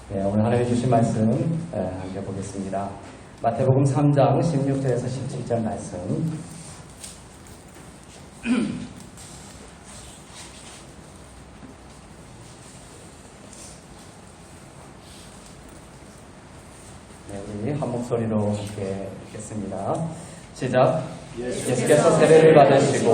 네, 오늘 하나님 주신 말씀 함께 보겠습니다. 마태복음 3장 16절에서 17절 말씀. 네, 우리 한 목소리로 함께 읽겠습니다. 시작. 예수께서 세례를 받으시고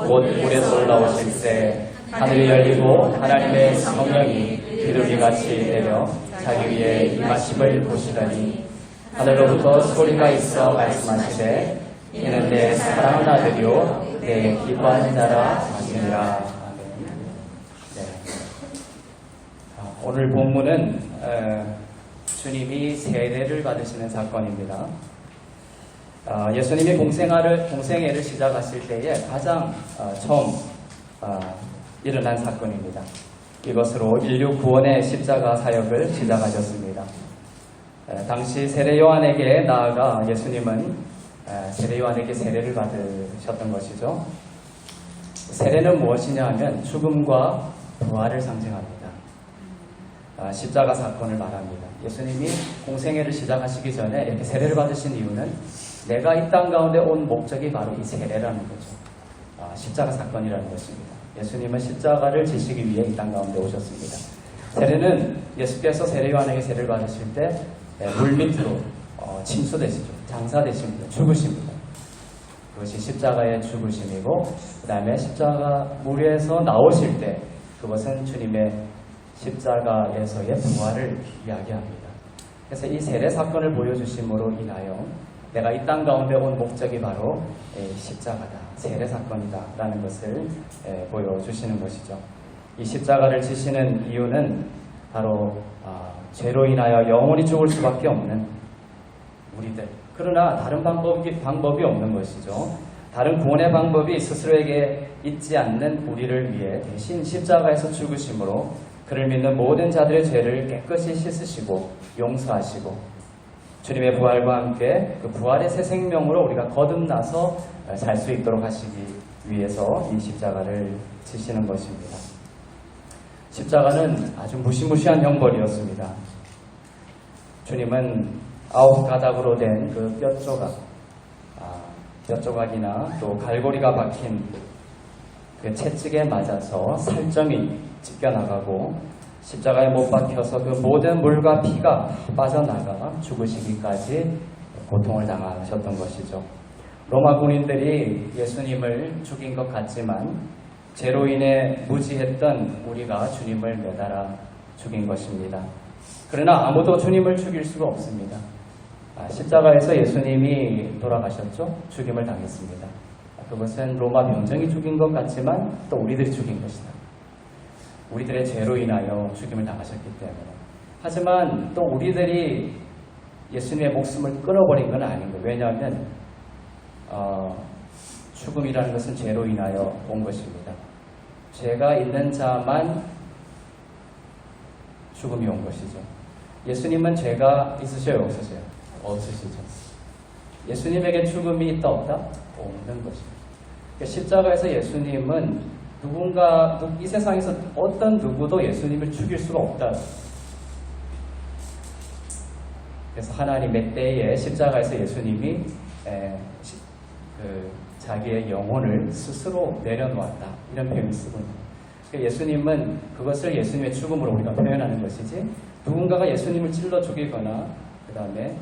곧 물에서 올라오실 때 하늘이 열리고 하나님의 성령이 비둘기같이 내려 자기 위에 임하심을 보시더니 하늘로부터 소리가 있어 말씀하시되 이는 내 사랑하는 아들이요 내 기뻐하는 자라 하시니라. 네. 오늘 본문은 주님이 세례를 받으시는 사건입니다. 예수님이 공생애를 시작하실 때에 가장 처음 일어난 사건입니다. 이것으로 인류 구원의 십자가 사역을 시작하셨습니다. 당시 세례 요한에게 나아가 예수님은 세례 요한에게 세례를 받으셨던 것이죠. 세례는 무엇이냐 하면 죽음과 부활을 상징합니다. 십자가 사건을 말합니다. 예수님이 공생애를 시작하시기 전에 이렇게 세례를 받으신 이유는 내가 이 땅 가운데 온 목적이 바로 이 세례라는 거죠. 십자가 사건이라는 것입니다. 예수님은 십자가를 지시기 위해 이 땅 가운데 오셨습니다. 세례는 예수께서 세례 요한에게 세례를 받으실 때 물밑으로 침수되시죠. 장사되십니다. 죽으십니다. 그것이 십자가의 죽으심이고 그 다음에 십자가 물에서 나오실 때 그것은 주님의 십자가에서의 부활을 이야기합니다. 그래서 이 세례 사건을 보여주심으로 인하여 내가 이 땅 가운데 온 목적이 바로 십자가다, 세례 사건이다 라는 것을 보여주시는 것이죠. 이 십자가를 지시는 이유는 바로 죄로 인하여 영원히 죽을 수밖에 없는 우리들, 그러나 다른 방법이 없는 것이죠. 다른 구원의 방법이 스스로에게 있지 않는 우리를 위해 대신 십자가에서 죽으심으로 그를 믿는 모든 자들의 죄를 깨끗이 씻으시고 용서하시고 주님의 부활과 함께 그 부활의 새 생명으로 우리가 거듭나서 살 수 있도록 하시기 위해서 이 십자가를 지시는 것입니다. 십자가는 아주 무시무시한 형벌이었습니다. 주님은 9가닥으로 된 그 뼈조각이나 또 갈고리가 박힌 그 채찍에 맞아서 살점이 찢겨나가고 십자가에 못 박혀서 그 모든 물과 피가 빠져나가 죽으시기까지 고통을 당하셨던 것이죠. 로마 군인들이 예수님을 죽인 것 같지만 죄로 인해 무지했던 우리가 주님을 매달아 죽인 것입니다. 그러나 아무도 주님을 죽일 수가 없습니다. 십자가에서 예수님이 돌아가셨죠. 죽임을 당했습니다. 그것은 로마 병정이 죽인 것 같지만 또 우리들이 죽인 것이다. 우리들의 죄로 인하여 죽임을 당하셨기 때문에. 하지만 또 우리들이 예수님의 목숨을 끊어버린 건 아닌 거예요. 왜냐하면 죽음이라는 것은 죄로 인하여 온 것입니다. 죄가 있는 자만 죽음이 온 것이죠. 예수님은 죄가 있으셔요, 없으세요? 없으시죠. 예수님에게 죽음이 있다 없다? 없는 것입니다. 그러니까 십자가에서 예수님은 이 세상에서 어떤 누구도 예수님을 죽일 수가 없다. 그래서 하나님의 때에 십자가에서 예수님이 자기의 영혼을 스스로 내려놓았다. 이런 표현을 쓰고 있습니다. 그러니까 예수님은 그것을 예수님의 죽음으로 우리가 표현하는 것이지 누군가가 예수님을 찔러 죽이거나 그 다음에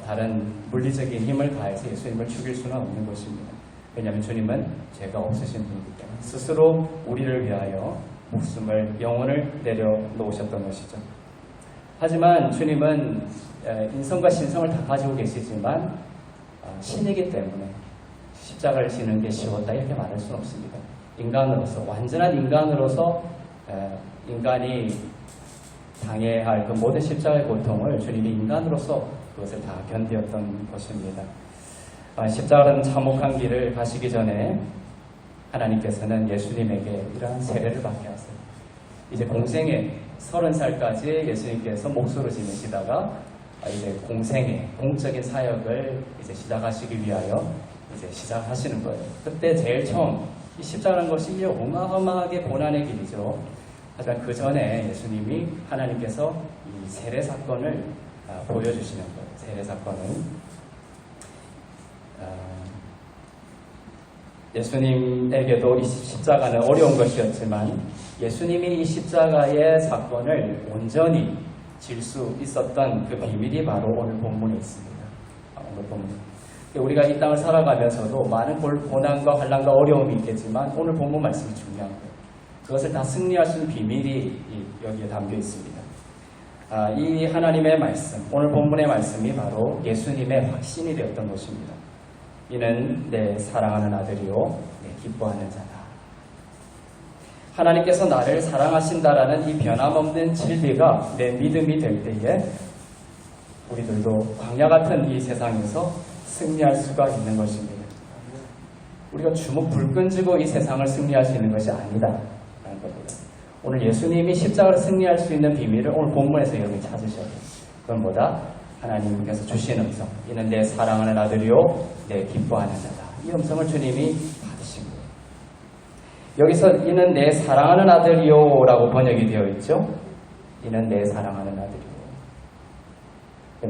다른 물리적인 힘을 가해서 예수님을 죽일 수는 없는 것입니다. 왜냐하면 주님은 죄가 없으신 분이기 때문에 스스로 우리를 위하여 목숨을, 영혼을 내려놓으셨던 것이죠. 하지만 주님은 인성과 신성을 다 가지고 계시지만 신이기 때문에 십자가를 지는 게 쉬웠다 이렇게 말할 수는 없습니다. 인간으로서, 완전한 인간으로서 인간이 당해야 할 그 모든 십자가의 고통을 주님이 인간으로서 그것을 다 견디었던 것입니다. 십자가라는 참혹한 길을 가시기 전에 하나님께서는 예수님에게 이러한 세례를 받게 하세요. 이제 공생애 30살까지 예수님께서 목수로 지내시다가 이제 공생애, 공적인 사역을 이제 시작하시기 위하여 이제 시작하시는 거예요. 그때 제일 처음 이 십자가라는 것이 어마어마하게 고난의 길이죠. 하지만 그 전에 예수님이 하나님께서 이 세례 사건을 보여주시는 거예요. 세례 사건은 예수님에게도 이 십자가는 어려운 것이었지만 예수님이 이 십자가의 사건을 온전히 질 수 있었던 그 비밀이 바로 오늘 본문에 있습니다. 오늘 본문. 우리가 이 땅을 살아가면서도 많은 고난과 환난과 어려움이 있겠지만 오늘 본문 말씀이 중요한 거예요. 그것을 다 승리할 수 있는 비밀이 여기에 담겨 있습니다. 이 하나님의 말씀, 오늘 본문의 말씀이 바로 예수님의 확신이 되었던 것입니다. 이는 내 사랑하는 아들이요 내 기뻐하는 자다. 하나님께서 나를 사랑하신다라는 이 변함없는 진리가 내 믿음이 될 때에 우리들도 광야 같은 이 세상에서 승리할 수가 있는 것입니다. 우리가 주먹 불 끈지고 이 세상을 승리할 수 있는 것이 아니다 라는 겁니다. 오늘 예수님이 십자가를 승리할 수 있는 비밀을 오늘 본문에서 여러분이 찾으셔야 돼요. 그건 뭐다? 하나님께서 주신 음성. 이는 내 사랑하는 아들이요 내 기뻐하는 자다. 이 음성을 주님이 받으신 거예요. 여기서 이는 내 사랑하는 아들이요 라고 번역이 되어 있죠. 이는 내 사랑하는 아들이요.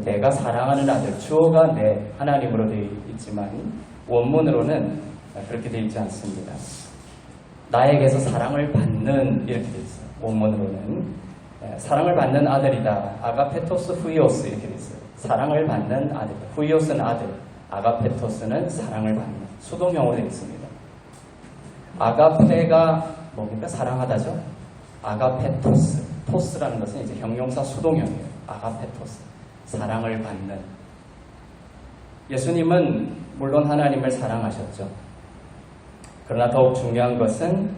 내가 사랑하는 아들, 주어가 내 하나님으로 되어 있지만 원문으로는 그렇게 되어 있지 않습니다. 나에게서 사랑을 받는 이렇게 되어 있어요. 원문으로는 사랑을 받는 아들이다. 아가페토스 후이오스 이렇게 되어 있어요. 사랑을 받는 아들. 후이오스는 아들, 아가페토스는 사랑을 받는 수동형으로 되어 있습니다. 아가페가 뭡니까? 사랑하다죠. 아가페토스, 토스라는 것은 이제 형용사 수동형이에요. 아가페토스, 사랑을 받는. 예수님은 물론 하나님을 사랑하셨죠. 그러나 더욱 중요한 것은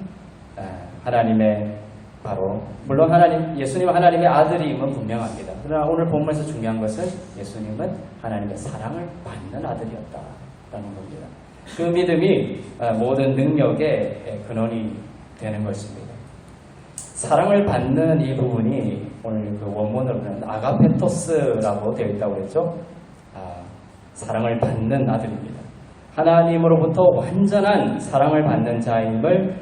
하나님의 바로 물론 예수님은 하나님의 아들임은 분명합니다. 그러나 오늘 본문에서 중요한 것은 예수님은 하나님의 사랑을 받는 아들이었다라는 겁니다. 그 믿음이 모든 능력의 근원이 되는 것입니다. 사랑을 받는 이 부분이 오늘 그 원문으로는 아가페토스라고 되어 있다고 했죠. 사랑을 받는 아들입니다. 하나님으로부터 완전한 사랑을 받는 자임을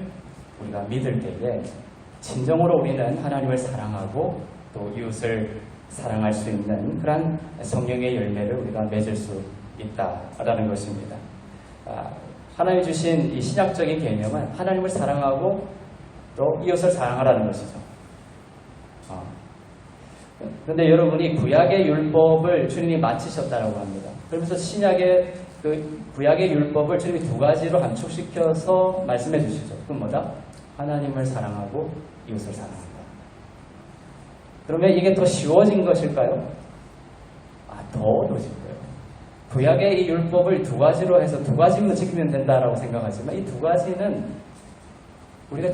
우리가 믿을 때에 진정으로 우리는 하나님을 사랑하고 또 이웃을 사랑할 수 있는 그런 성령의 열매를 우리가 맺을 수 있다라는 것입니다. 하나님이 주신 이 신약적인 개념은 하나님을 사랑하고 또 이웃을 사랑하라는 것이죠. 그런데 여러분이 구약의 율법을 주님이 마치셨다라고 합니다. 그러면서 신약의 그 구약의 율법을 주님이 두 가지로 함축시켜서 말씀해 주시죠. 그건 뭐다? 하나님을 사랑하고 이웃을 사랑한다. 그러면 이게 더 쉬워진 것일까요? 더 어려워진 거예요. 구약의 이 율법을 두 가지로 해서 두 가지만 지키면 된다라고 생각하지만 이 두 가지는 우리가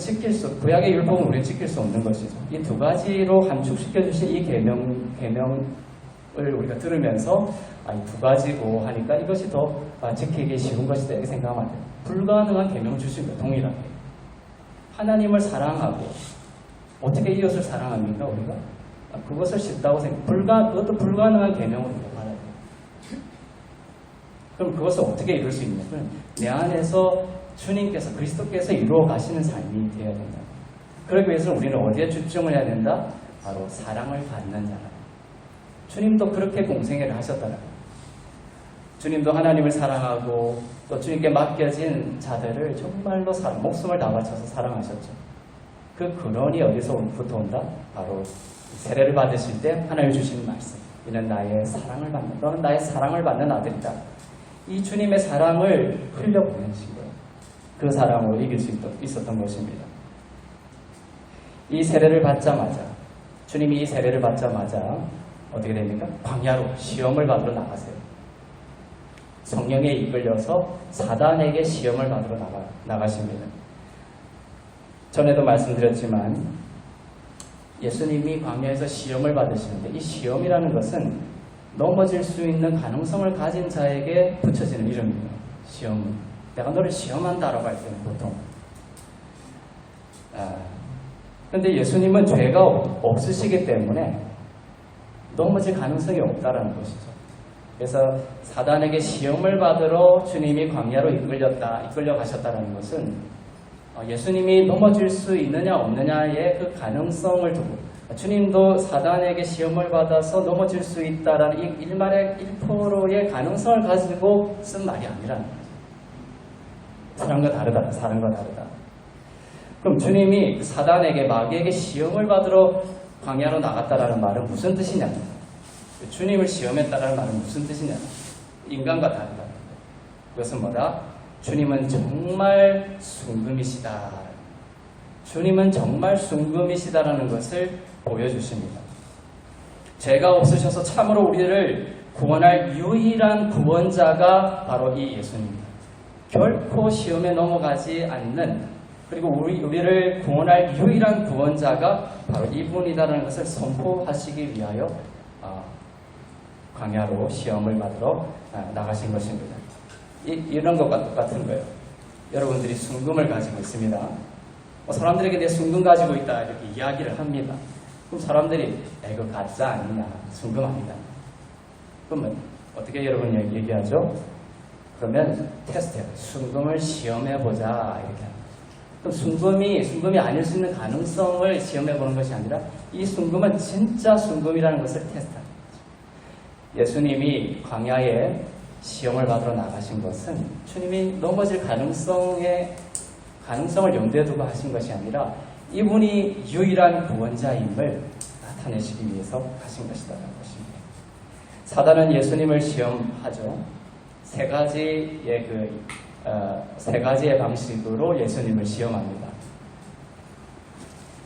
구약의 율법은 우리가 지킬 수 없는 것이죠. 이 두 가지로 함축시켜 주신 이 계명을 우리가 들으면서 이 두 가지고 하니까 이것이 더 지키기 쉬운 것이다 이렇게 생각하면 안 돼요. 불가능한 계명을 주신 거예요. 동일하게. 하나님을 사랑하고 어떻게 이웃을 사랑합니까 우리가? 그것을 쉽다고 그것도 불가능한 계명으로 받아야 돼요. 그럼 그것을 어떻게 이룰 수 있냐면 내 안에서 주님께서 그리스도께서 이루어 가시는 삶이 되어야 된다. 그러기 위해서는 우리는 어디에 집중을 해야 된다? 바로 사랑을 받는 자라. 주님도 그렇게 공생애를 하셨더라고요. 주님도 하나님을 사랑하고 또 주님께 맡겨진 자들을 정말로 목숨을 다 바쳐서 사랑하셨죠. 그 근원이 어디서부터 온다? 바로 세례를 받으실 때 하나님 주시는 말씀. 이는 나의 사랑을 받는, 너는 나의 사랑을 받는 아들이다. 이 주님의 사랑을 흘려보내신 거예요. 그 사랑으로 이길 수 있었던 것입니다. 이 세례를 받자마자, 주님이 이 세례를 받자마자 어떻게 됩니까? 광야로 시험을 받으러 나가세요. 성령에 이끌려서 사단에게 시험을 받으러 나가십니다. 전에도 말씀드렸지만 예수님이 광야에서 시험을 받으시는데 이 시험이라는 것은 넘어질 수 있는 가능성을 가진 자에게 붙여지는 이름이에요. 시험은. 내가 너를 시험한다라고 할 때는 보통. 그런데 예수님은 죄가 없으시기 때문에 넘어질 가능성이 없다라는 것이죠. 그래서 사단에게 시험을 받으러 주님이 광야로 이끌려 가셨다는 것은 예수님이 넘어질 수 있느냐 없느냐의 그 가능성을 두고 주님도 사단에게 시험을 받아서 넘어질 수 있다라는 이 1말의 1%의 가능성을 가지고 쓴 말이 아니라는 거죠. 사람과 다르다. 사람과 다르다. 그럼 주님이 사단에게 마귀에게 시험을 받으러 광야로 나갔다라는 말은 무슨 뜻이냐? 주님을 시험했다라는 말은 무슨 뜻이냐? 인간과 다르다. 그것은 뭐다? 주님은 정말 순금이시다. 주님은 정말 순금이시다라는 것을 보여주십니다. 죄가 없으셔서 참으로 우리를 구원할 유일한 구원자가 바로 이 예수님입니다. 결코 시험에 넘어가지 않는, 그리고 우리를 구원할 유일한 구원자가 바로 이분이다라는 것을 선포하시기 위하여 광야로 시험을 받으러 나가신 것입니다. 이런 것과 똑같은 거예요. 여러분들이 순금을 가지고 있습니다. 사람들에게 내 순금 가지고 있다 이렇게 이야기를 합니다. 그럼 사람들이 이거 가짜 아니냐, 순금 아니다. 그러면 어떻게 여러분 얘기하죠? 그러면 테스트해요. 순금을 시험해보자 이렇게 합니다. 그럼 순금이 아닐 수 있는 가능성을 시험해보는 것이 아니라 이 순금은 진짜 순금이라는 것을 테스트합니다. 예수님이 광야에 시험을 받으러 나가신 것은 주님이 넘어질 가능성을 염두에 두고 하신 것이 아니라 이분이 유일한 구원자임을 나타내시기 위해서 하신 것이라는 것입니다. 사단은 예수님을 시험하죠. 세 가지의 방식으로 예수님을 시험합니다.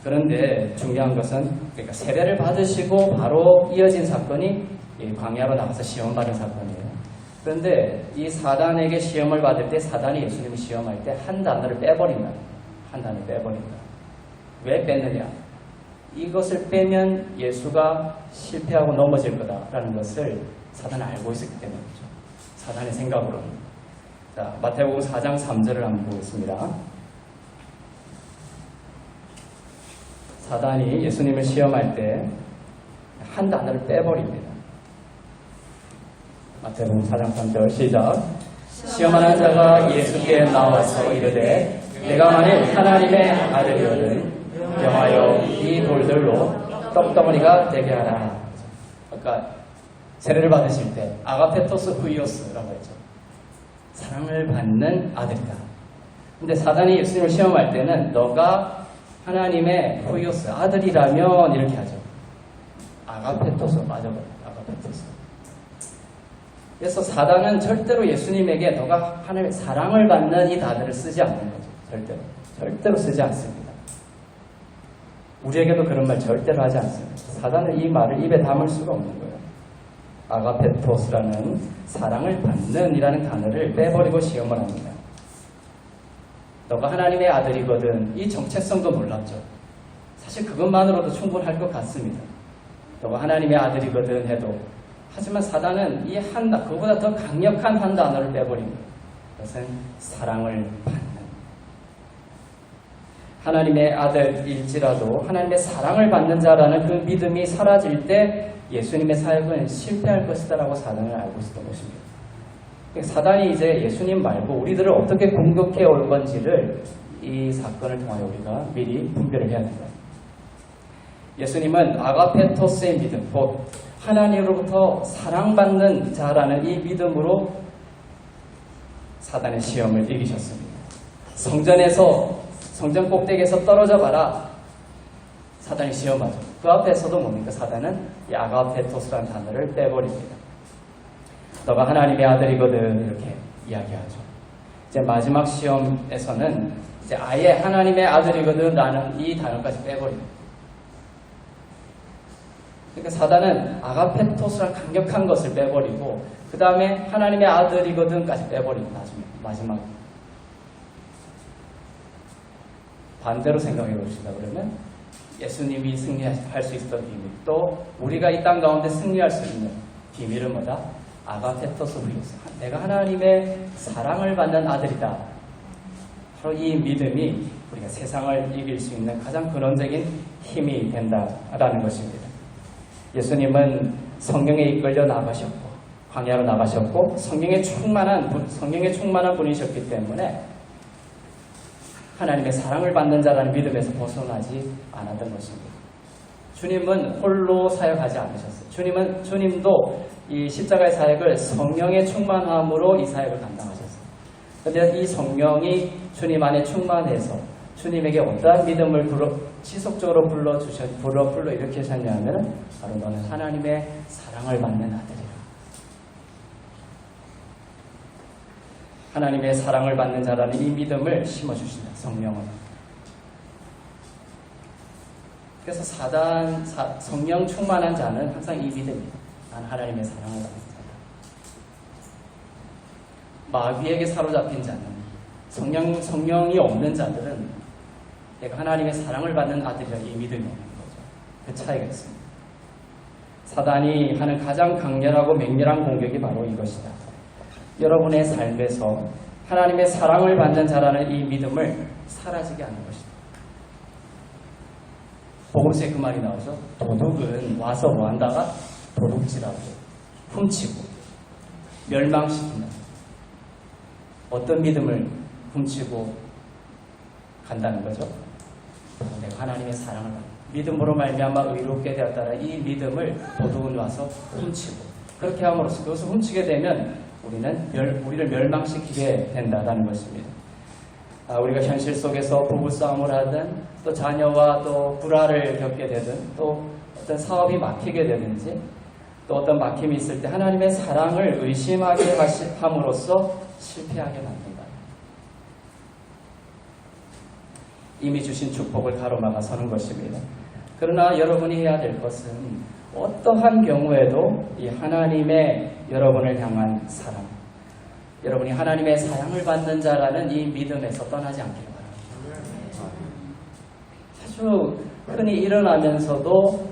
그런데 중요한 것은 그러니까 세례를 받으시고 바로 이어진 사건이 광야로 나가서 시험받은 사건이에요. 그런데 이 사단에게 시험을 받을 때 사단이 예수님을 시험할 때 한 단어를 빼버린다. 한 단어를 빼버린다. 왜 뺐느냐? 이것을 빼면 예수가 실패하고 넘어질 거다라는 것을 사단은 알고 있었기 때문이죠. 사단의 생각으로는. 자, 마태복음 4장 3절을 한번 보겠습니다. 사단이 예수님을 시험할 때 한 단어를 빼버립니다. 마태복음 4장 3절 시작. 시험하는 자가 예수께 나와서 이르되 내가 만일 하나님의 아들이거든 명하여 이 돌들로 떡덩어리가 되게 하라. 아까 세례를 받으실 때 아가페토스 후이오스라고 했죠. 사랑을 받는 아들이다. 근데 사단이 예수님을 시험할 때는 너가 하나님의 후이오스 아들이라면 이렇게 하죠. 아가페토스 맞아버려. 아가페토스. 그래서 사단은 절대로 예수님에게 너가 하나님의 사랑을 받는 이 단어를 쓰지 않는 거죠. 절대로 쓰지 않습니다. 우리에게도 그런 말 절대로 하지 않습니다. 사단은 이 말을 입에 담을 수가 없는 거예요. 아가페토스라는 사랑을 받는 이라는 단어를 빼버리고 시험을 합니다. 너가 하나님의 아들이거든. 이 정체성도 몰랐죠. 사실 그것만으로도 충분할 것 같습니다. 너가 하나님의 아들이거든 해도. 하지만 사단은 이 그거보다 더 강력한 한 단어를 빼버립니다. 그것은 사랑을 받는. 하나님의 아들일지라도 하나님의 사랑을 받는 자라는 그 믿음이 사라질 때 예수님의 사역은 실패할 것이다라고 사단을 알고 있었던 것입니다. 사단이 이제 예수님 말고 우리들을 어떻게 공격해 올 건지를 이 사건을 통하여 우리가 미리 분별을 해야 됩니다. 예수님은 아가페토스의 믿음, 곧 하나님으로부터 사랑받는 자라는 이 믿음으로 사단의 시험을 이기셨습니다. 성전 꼭대기에서 떨어져 봐라. 사단이 시험하죠. 그 앞에서도 뭡니까? 사단은 이 아가페토스라는 단어를 빼버립니다. 너가 하나님의 아들이거든 이렇게 이야기하죠. 이제 마지막 시험에서는 이제 아예 하나님의 아들이거든 라는 이 단어까지 빼버립니다. 그러니까 사단은 아가페토스란 강력한 것을 빼버리고 그 다음에 하나님의 아들이거든까지 빼버리고 나중에 마지막 반대로 생각해 봅시다. 그러면 예수님이 승리할 수 있었던 비밀, 또 우리가 이 땅 가운데 승리할 수 있는 비밀은 뭐다? 아가페토스 후이오스. 내가 하나님의 사랑을 받는 아들이다. 바로 이 믿음이 우리가 세상을 이길 수 있는 가장 근원적인 힘이 된다라는 것입니다. 예수님은 성경에 이끌려 나가셨고 광야로 나가셨고 성경에 충만한 분이셨기 때문에 하나님의 사랑을 받는 자라는 믿음에서 벗어나지 않았던 것입니다. 주님은 홀로 사역하지 않으셨어요. 주님도 이 십자가의 사역을 성령의 충만함으로 이 사역을 감당하셨어요. 그런데 이 성령이 주님 안에 충만해서 주님에게 어떠한 믿음을 지속적으로 불러 일으키셨냐면 바로 너는 하나님의 사랑을 받는 아들이라. 하나님의 사랑을 받는 자라는 이 믿음을 심어주신다. 성령은. 그래서 성령 충만한 자는 항상 이 믿음입니다. 난 하나님의 사랑을 받는 자다. 마귀에게 사로잡힌 자는 성령이 없는 자들은 내가 하나님의 사랑을 받는 아들이라 이 믿음이 없는 거죠. 그 차이가 있습니다. 사단이 하는 가장 강렬하고 맹렬한 공격이 바로 이것이다. 여러분의 삶에서 하나님의 사랑을 받는 자라는 이 믿음을 사라지게 하는 것이다. 복음서에 그 말이 나오죠. 도둑은 와서 뭐한다가 도둑질하고 훔치고 멸망시킨다. 어떤 믿음을 훔치고 간다는 거죠? 내가 하나님의 사랑을 받는 믿음으로 말미암아 의롭게 되었다는 이 믿음을 도둑은 와서 훔치고 그렇게 함으로써 그것을 훔치게 되면 우리를 멸망시키게 된다는 것입니다. 우리가 현실 속에서 부부싸움을 하든 또 자녀와 또 불화를 겪게 되든 또 어떤 사업이 막히게 되든지 또 어떤 막힘이 있을 때 하나님의 사랑을 의심하게 함으로써 실패하게 만든다. 이미 주신 축복을 가로막아 서는 것입니다. 그러나 여러분이 해야 될 것은 어떠한 경우에도 이 하나님의 여러분을 향한 사랑, 여러분이 하나님의 사랑을 받는 자라는 이 믿음에서 떠나지 않기를 바랍니다. 아주 흔히 일어나면서도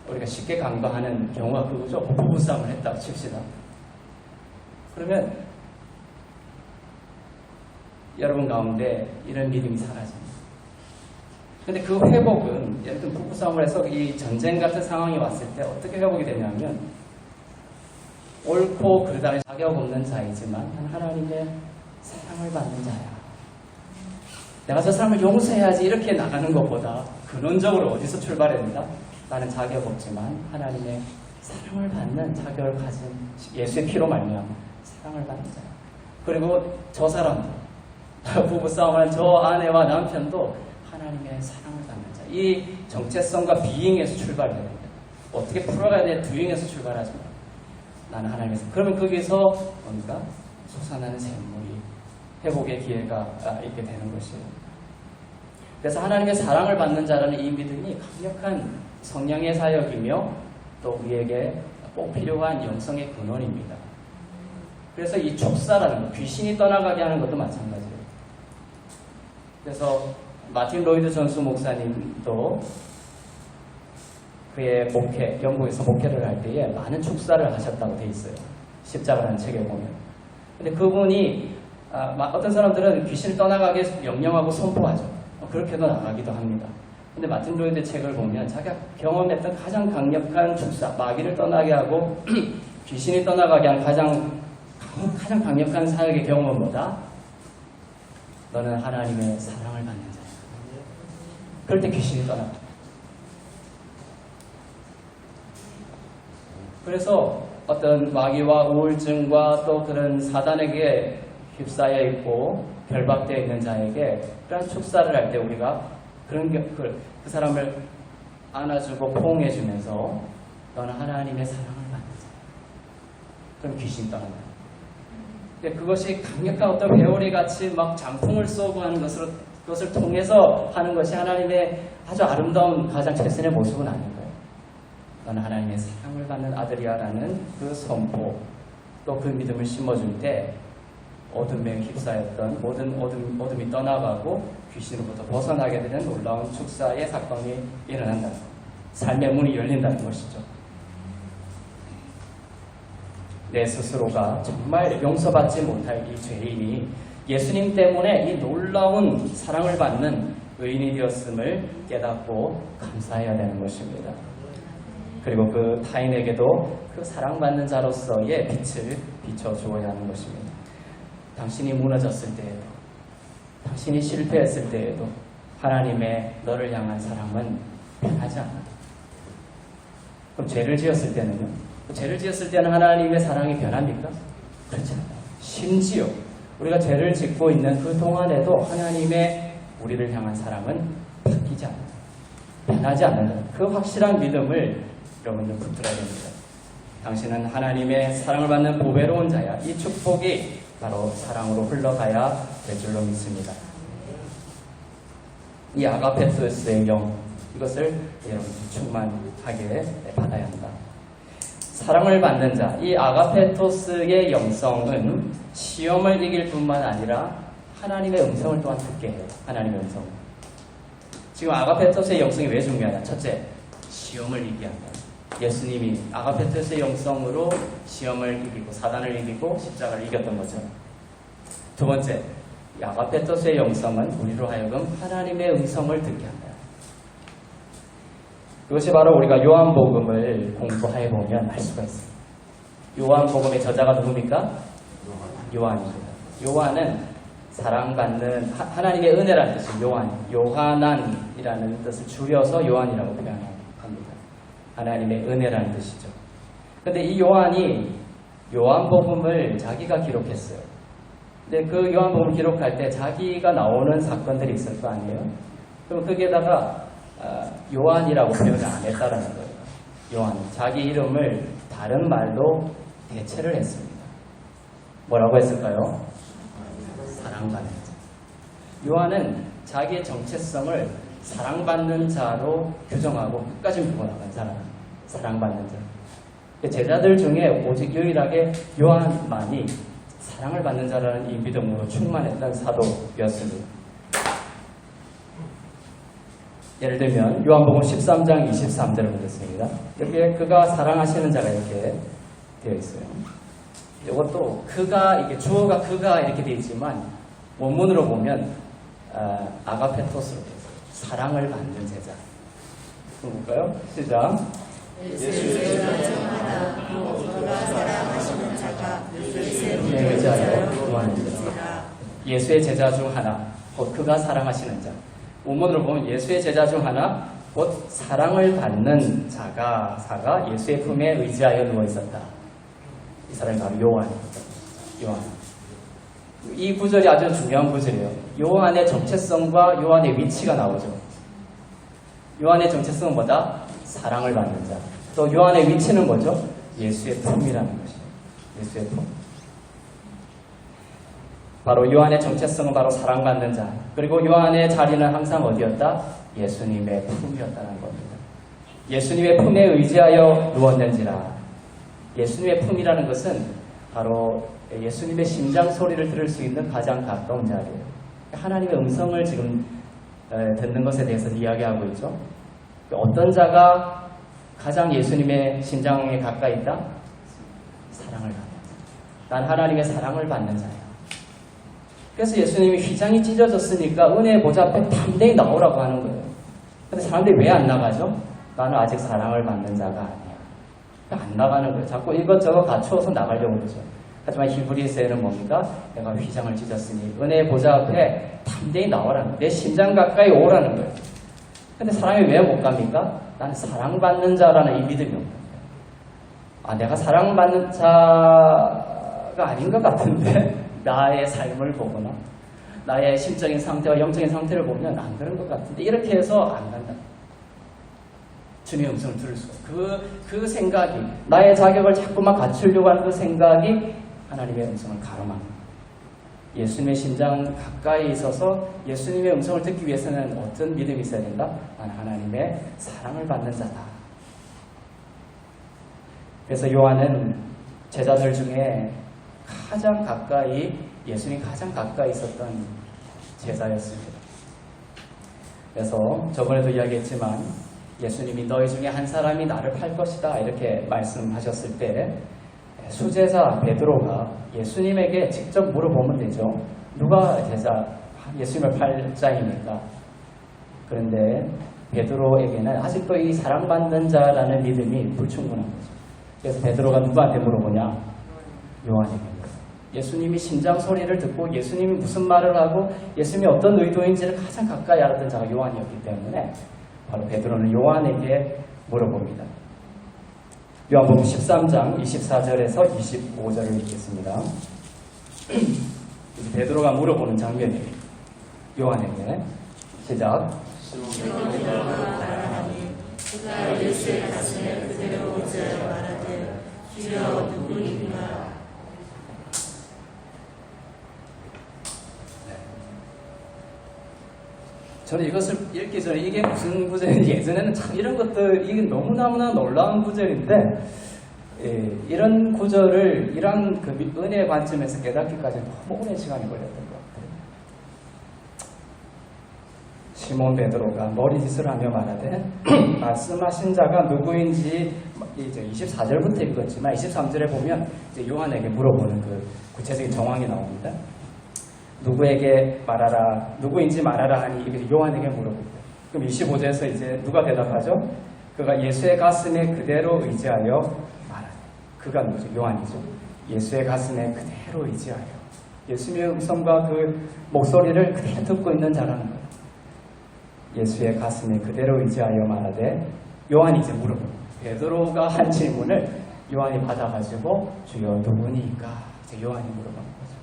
우리가 쉽게 간과하는 경우가 그거죠. 부부싸움을 했다고 칩시다. 그러면 여러분 가운데 이런 믿음이 사라집니다. 근데 그 회복은 예를 들면 부부싸움을 해서 이 전쟁 같은 상황이 왔을 때 어떻게 회복이 되냐면 옳고 그르다는 자격 없는 자이지만 하나님의 사랑을 받는 자야. 내가 저 사람을 용서해야지 이렇게 나가는 것보다 근원적으로 어디서 출발해야 된다? 나는 자격 없지만 하나님의 사랑을 받는 자격을 가진 예수의 피로 말미암아 사랑을 받는 자야. 그리고 저 사람도 부부싸움하는 저 아내와 남편도 하나님의 사랑을 받는 자. 이 정체성과 비잉에서 출발해야 됩니다. 어떻게 풀어가야 돼? 두잉에서 출발하지 마. 나는 하나님의 그러면 거기서 뭔가 솟아나는 샘물이 회복의 기회가 있게 되는 것이에요. 그래서 하나님의 사랑을 받는 자라는 이 믿음이 강력한 성령의 사역이며 또 우리에게 꼭 필요한 영성의 근원입니다. 그래서 이 축사라는 것, 귀신이 떠나가게 하는 것도 마찬가지예요. 그래서 마틴 로이드 존스 목사님도 그의 영국에서 목회를 할 때에 많은 축사를 하셨다고 돼 있어요. 십자가라는 책에 보면. 근데 그분이 어떤 사람들은 귀신을 떠나가게 명령하고 선포하죠. 그렇게도 나가기도 합니다. 근데 마틴 로이드 책을 보면 자기가 경험했던 가장 강력한 축사, 마귀를 떠나게 하고 귀신이 떠나가게 한 가장 강력한 사역의 경험은 뭐다? 너는 하나님의 사랑을 받는 자야. 그럴 때 귀신이 떠나가. 그래서 어떤 마귀와 우울증과 또 그런 사단에게 휩싸여 있고 결박되어 있는 자에게 그런 축사를 할 때 우리가 그 사람을 안아주고 포옹해주면서 너는 하나님의 사랑을 받는 자야. 그럼 귀신이 떠난다. 그것이 강력한 어떤 회오리 같이 막 장풍을 쏘고 하는 그것을 통해서 하는 것이 하나님의 아주 아름다운 가장 최선의 모습은 아닌 거예요. 너는 하나님의 사랑을 받는 아들이야라는 그 선포, 또 그 믿음을 심어줄 때 어둠에 휩싸였던 모든 어둠이 떠나가고 귀신으로부터 벗어나게 되는 놀라운 축사의 사건이 일어난다. 삶의 문이 열린다는 것이죠. 내 스스로가 정말 용서받지 못할 이 죄인이 예수님 때문에 이 놀라운 사랑을 받는 의인이 되었음을 깨닫고 감사해야 되는 것입니다. 그리고 그 타인에게도 그 사랑받는 자로서의 빛을 비춰주어야 하는 것입니다. 당신이 무너졌을 때에도, 당신이 실패했을 때에도 하나님의 너를 향한 사랑은 변하지 않아. 그럼 죄를 지었을 때는요? 죄를 지었을 때는 하나님의 사랑이 변합니까? 그렇지 않아요. 심지어 우리가 죄를 짓고 있는 그 동안에도 하나님의 우리를 향한 사랑은 바뀌지 않아요. 변하지 않는다. 그 확실한 믿음을 여러분들 붙들어야 됩니다. 당신은 하나님의 사랑을 받는 보배로운 자야. 이 축복이 바로 사랑으로 흘러가야 될 줄로 믿습니다. 이 아가페토스의 영, 이것을 여러분 충만하게 받아야 한다. 사랑을 받는 자, 이 아가페토스의 영성은 시험을 이길 뿐만 아니라 하나님의 음성을 또한 듣게 해요. 하나님의 음성. 지금 아가페토스의 영성이 왜 중요하냐? 첫째, 시험을 이기게 한다. 예수님이 아가페토스의 영성으로 시험을 이기고 사단을 이기고 십자가를 이겼던 거죠. 두 번째, 이 아가페토스의 영성은 우리로 하여금 하나님의 음성을 듣게 한다. 그것이 바로 우리가 요한복음을 공부해 보면 알 수가 있습니다. 요한복음의 저자가 누굽니까? 요한입니다. 요한은 사랑받는 하나님의 은혜라는 뜻이 요한이라는 뜻을 줄여서 요한이라고 표현합니다. 하나님의 은혜라는 뜻이죠. 그런데 이 요한이 요한복음을 자기가 기록했어요. 근데 그 요한복음을 기록할 때 자기가 나오는 사건들이 있을 거 아니에요? 그럼 거기에다가 요한이라고 표현을 안 했다라는 거예요. 요한, 자기 이름을 다른 말로 대체를 했습니다. 뭐라고 했을까요? 사랑받는 자. 요한은 자기의 정체성을 사랑받는 자로 규정하고 끝까지 밀고 나간 사람, 사랑받는 자. 제자들 중에 오직 유일하게 요한만이 사랑을 받는 자라는 이 믿음으로 충만했던 사도였습니다. 예를 들면 요한복음 13장 23절을 보겠습니다. 여기에 그가 사랑하시는 자가 이렇게 되어 있어요. 이것도 그가, 이게 주어가 그가 이렇게 되어 있지만 원문으로 보면 아가페토스로 되어 있어요. 사랑을 받는 제자. 한번 볼까요? 시작. 예수의 제자 중 하나, 그가 사랑하시는 자가 예수의 의지하여 요한입니다. 예수의 제자 중 하나, 곧 그가 사랑하시는 자. 원문으로 보면 예수의 제자 중 하나, 곧 사랑을 받는 사가 예수의 품에 의지하여 누워 있었다. 이 사람이 바로 요한입니다. 요한. 이 구절이 아주 중요한 구절이에요. 요한의 정체성과 요한의 위치가 나오죠. 요한의 정체성은 뭐다? 사랑을 받는 자. 또 요한의 위치는 뭐죠? 예수의 품이라는 것이죠. 예수의 품. 바로 요한의 정체성은 바로 사랑받는 자. 그리고 요한의 자리는 항상 어디였다? 예수님의 품이었다는 겁니다. 예수님의 품에 의지하여 누웠는지라. 예수님의 품이라는 것은 바로 예수님의 심장 소리를 들을 수 있는 가장 가까운 자리예요. 하나님의 음성을 지금 듣는 것에 대해서 이야기하고 있죠. 어떤 자가 가장 예수님의 심장에 가까이 있다? 사랑을 받는 자. 난 하나님의 사랑을 받는 자야. 그래서 예수님이 휘장이 찢어졌으니까 은혜의 보좌 앞에 담대히 나오라고 하는 거예요. 근데 사람들이 왜 안 나가죠? 나는 아직 사랑을 받는 자가 아니야. 안 나가는 거예요. 자꾸 이것저것 갖추어서 나가려고 그러죠. 하지만 히브리서에는 뭡니까? 내가 휘장을 찢었으니 은혜의 보좌 앞에 담대히 나오라는 거예요. 내 심장 가까이 오라는 거예요. 근데 사람이 왜 못 갑니까? 나는 사랑받는 자라는 이 믿음이 없는 거예요. 내가 사랑받는 자가 아닌 것 같은데 나의 삶을 보거나 나의 심적인 상태와 영적인 상태를 보면 안 그런 것 같은데 이렇게 해서 안 간다. 주님의 음성을 들을 수가 없어요. 그 생각이 나의 자격을 자꾸만 갖추려고 하는 그 생각이 하나님의 음성을 가로막는. 예수님의 심장 가까이 있어서 예수님의 음성을 듣기 위해서는 어떤 믿음이 있어야 된다? 난 하나님의 사랑을 받는 자다. 그래서 요한은 제자들 중에 가장 가까이, 예수님이 가장 가까이 있었던 제자였습니다. 그래서 저번에도 이야기했지만 예수님이 너희 중에 한 사람이 나를 팔 것이다 이렇게 말씀하셨을 때 수제자 베드로가 예수님에게 직접 물어보면 되죠. 누가 제자 예수님을 팔 자입니까? 그런데 베드로에게는 아직도 이 사랑받는 자라는 믿음이 불충분한 거죠. 그래서 베드로가 누구한테 물어보냐? 요한에게. 예수님이 심장 소리를 듣고 예수님이 무슨 말을 하고 예수님이 어떤 의도인지를 가장 가까이 알았던 자가 요한이었기 때문에 바로 베드로는 요한에게 물어봅니다. 요한복음 13장 24절에서 25절을 읽겠습니다. 베드로가 물어보는 장면이에요. 요한에게. 시작. 그가 예수의 가슴에 그대로 얹어 말하되 주여 누구인가. 저는 이것을 읽기 전에 이게 무슨 구절인지 예전에는 참 이런 것들 이게 너무나무나 놀라운 구절인데 이런 구절을 이런 그 은혜의 관점에서 깨닫기까지 너무 오랜 시간이 걸렸던 것 같아요. 시몬 베드로가 머리짓을 하며 말하되 말씀하신 자가 누구인지 이제 24절부터 읽었지만 23절에 보면 이제 요한에게 물어보는 그 구체적인 정황이 나옵니다. 누구에게 말하라, 누구인지 말하라 하니 요한에게 물어봅니다. 그럼 25절에서 이제 누가 대답하죠? 그가 예수의 가슴에 그대로 의지하여 말하라. 그가 누구죠? 요한이죠. 예수의 가슴에 그대로 의지하여. 예수님의 음성과 그 목소리를 그대로 듣고 있는 자라는 거예요. 예수의 가슴에 그대로 의지하여 말하되 요한이 이제 물어봅니다. 베드로가 한 질문을 요한이 받아가지고 주여 누구니까 이제 요한이 물어보는 거죠.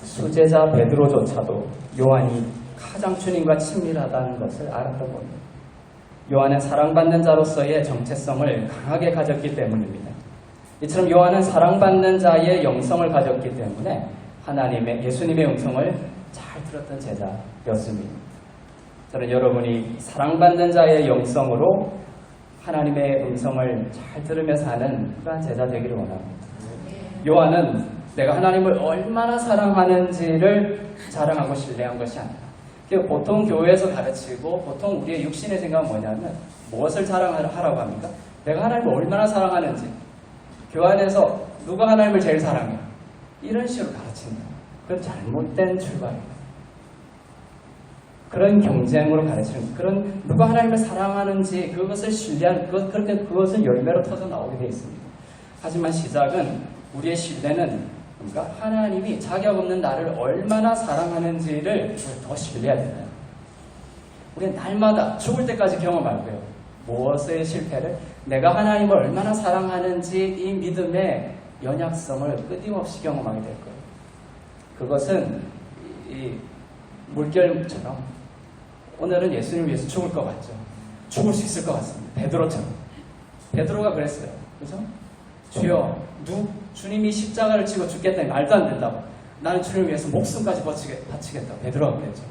수제자 베드로조차도 요한이 가장 주님과 친밀하다는 것을 알았던 겁니다. 요한은 사랑받는 자로서의 정체성을 강하게 가졌기 때문입니다. 이처럼 요한은 사랑받는 자의 영성을 가졌기 때문에 예수님의 음성을 잘 들었던 제자였습니다. 저는 여러분이 사랑받는 자의 영성으로 하나님의 음성을 잘 들으며 사는 그러한 제자 되기를 원합니다. 요한은 내가 하나님을 얼마나 사랑하는지를 자랑하고 신뢰한 것이 아니라 보통 교회에서 가르치고 보통 우리의 육신의 생각은 뭐냐면 무엇을 자랑하라고 합니까? 내가 하나님을 얼마나 사랑하는지 교회 안에서 누가 하나님을 제일 사랑해? 이런 식으로 가르친다. 그건 잘못된 출발입니다. 그런 경쟁으로 가르치는 그런 누가 하나님을 사랑하는지 그것을 신뢰하는 그것은 열매로 터져 나오게 되어 있습니다. 하지만 시작은 우리의 신뢰는 그러니까 하나님이 자격 없는 나를 얼마나 사랑하는지를 더 신뢰해야 된다. 우리는 날마다 죽을 때까지 경험할 거예요. 무엇의 실패를? 내가 하나님을 얼마나 사랑하는지 이 믿음의 연약성을 끊임없이 경험하게 될 거예요. 그것은 이 물결처럼 오늘은 예수님을 위해서 죽을 것 같죠. 죽을 수 있을 것 같습니다. 베드로처럼. 베드로가 그랬어요. 그죠? 주여, 주님이 십자가를 지고 죽겠다니 말도 안 된다고. 나는 주님을 위해서 목숨까지 바치겠다. 베드로가 그랬죠.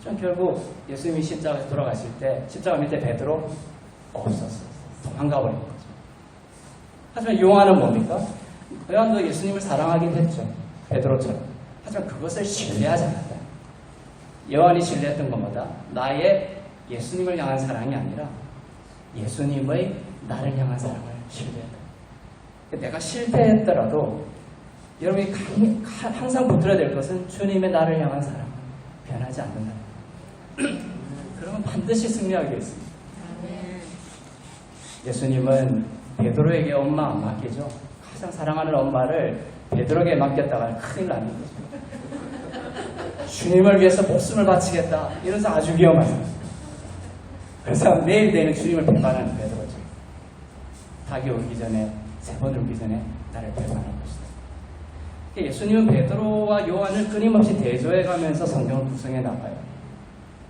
전 결국 예수님이 십자가에서 돌아가실 때 십자가 밑에 베드로 없었어요. 도망가버린 거죠. 하지만 요한은 뭡니까? 요한도 예수님을 사랑하긴 했죠. 베드로처럼. 하지만 그것을 신뢰하지 않았다. 요한이 신뢰했던 것마다 나의 예수님을 향한 사랑이 아니라 예수님의 나를 향한 사랑을 신뢰했다. 내가 실패했더라도 여러분이 항상 붙들어야 될 것은 주님의 나를 향한 사랑은 변하지 않는다. 그러면 반드시 승리하게 되어 있습니다. 예수님은 베드로에게 엄마 안 맡기죠. 가장 사랑하는 엄마를 베드로에게 맡겼다가 큰일 나는 거죠. 주님을 위해서 목숨을 바치겠다. 이래서 아주 위험하죠. 그래서 매일매일 주님을 배반하는 베드로죠. 닭이 오기 전에 3번 울기 전에 나를 배반할 것이다. 예수님은 베드로와 요한을 끊임없이 대조해가면서 성경을 구성해 나가요.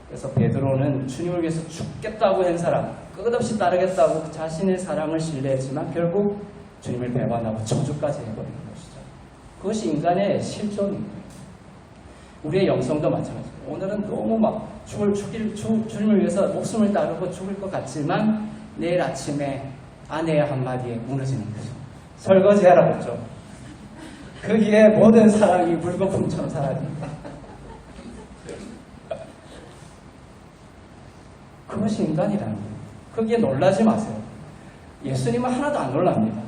그래서 베드로는 주님을 위해서 죽겠다고 한 사람, 끝없이 따르겠다고 자신의 사랑을 신뢰했지만 결국 주님을 배반하고 저주까지 해버리는 것이죠. 그것이 인간의 실존입니다. 우리의 영성도 마찬가지입니다. 오늘은 너무 막 주님을 위해서 목숨을 따르고 죽을 것 같지만 내일 아침에 아내의 한마디에 무너지는 거죠. 설거지하라 그랬죠. 거기에 모든 사랑이 물거품처럼 사라집니다. 그것이 인간이라는 거예요. 거기에 놀라지 마세요. 예수님은 하나도 안 놀랍니다.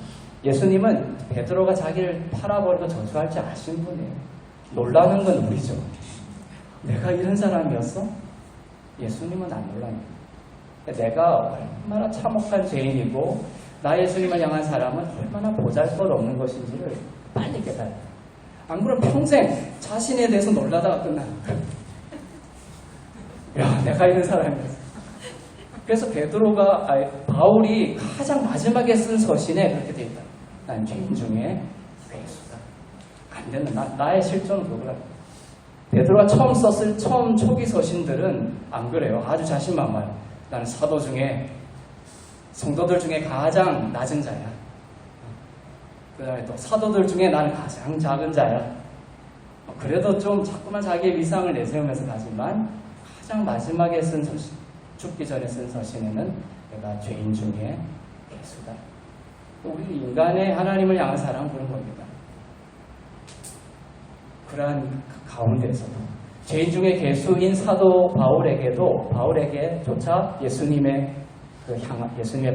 예수님은 베드로가 자기를 팔아버리고 저주할 줄 아시는 분이에요. 놀라는 건 우리죠. 내가 이런 사람이었어? 예수님은 안 놀랍니다. 내가 얼마나 참혹한 죄인이고 나의 주님을 향한 사람은 얼마나 보잘것없는 것인지를 빨리 깨달아요. 안 그러면 평생 자신에 대해서 놀라다가 끝나는 거예요. 야, 내가 이런 사람이었어. 그래서 바울이 가장 마지막에 쓴 서신에 그렇게 돼 있다. 난 죄인 중에 괴수다. 안 되는 나의 실존은 그거라. 베드로가 처음 초기 서신들은 안 그래요. 아주 자신만만해요. 나는 사도 중에 성도들 중에 가장 낮은 자야. 그 다음에 또 사도들 중에 나는 가장 작은 자야. 그래도 좀 자꾸만 자기의 위상을 내세우면서 가지만 가장 마지막에 쓴 서신, 죽기 전에 쓴 서신에는 내가 죄인 중에 괴수다. 우리 인간의 하나님을 향한 사랑은 그런 겁니다. 그러한 가운데서도 죄인 중에 괴수인 사도 바울에게조차 예수님의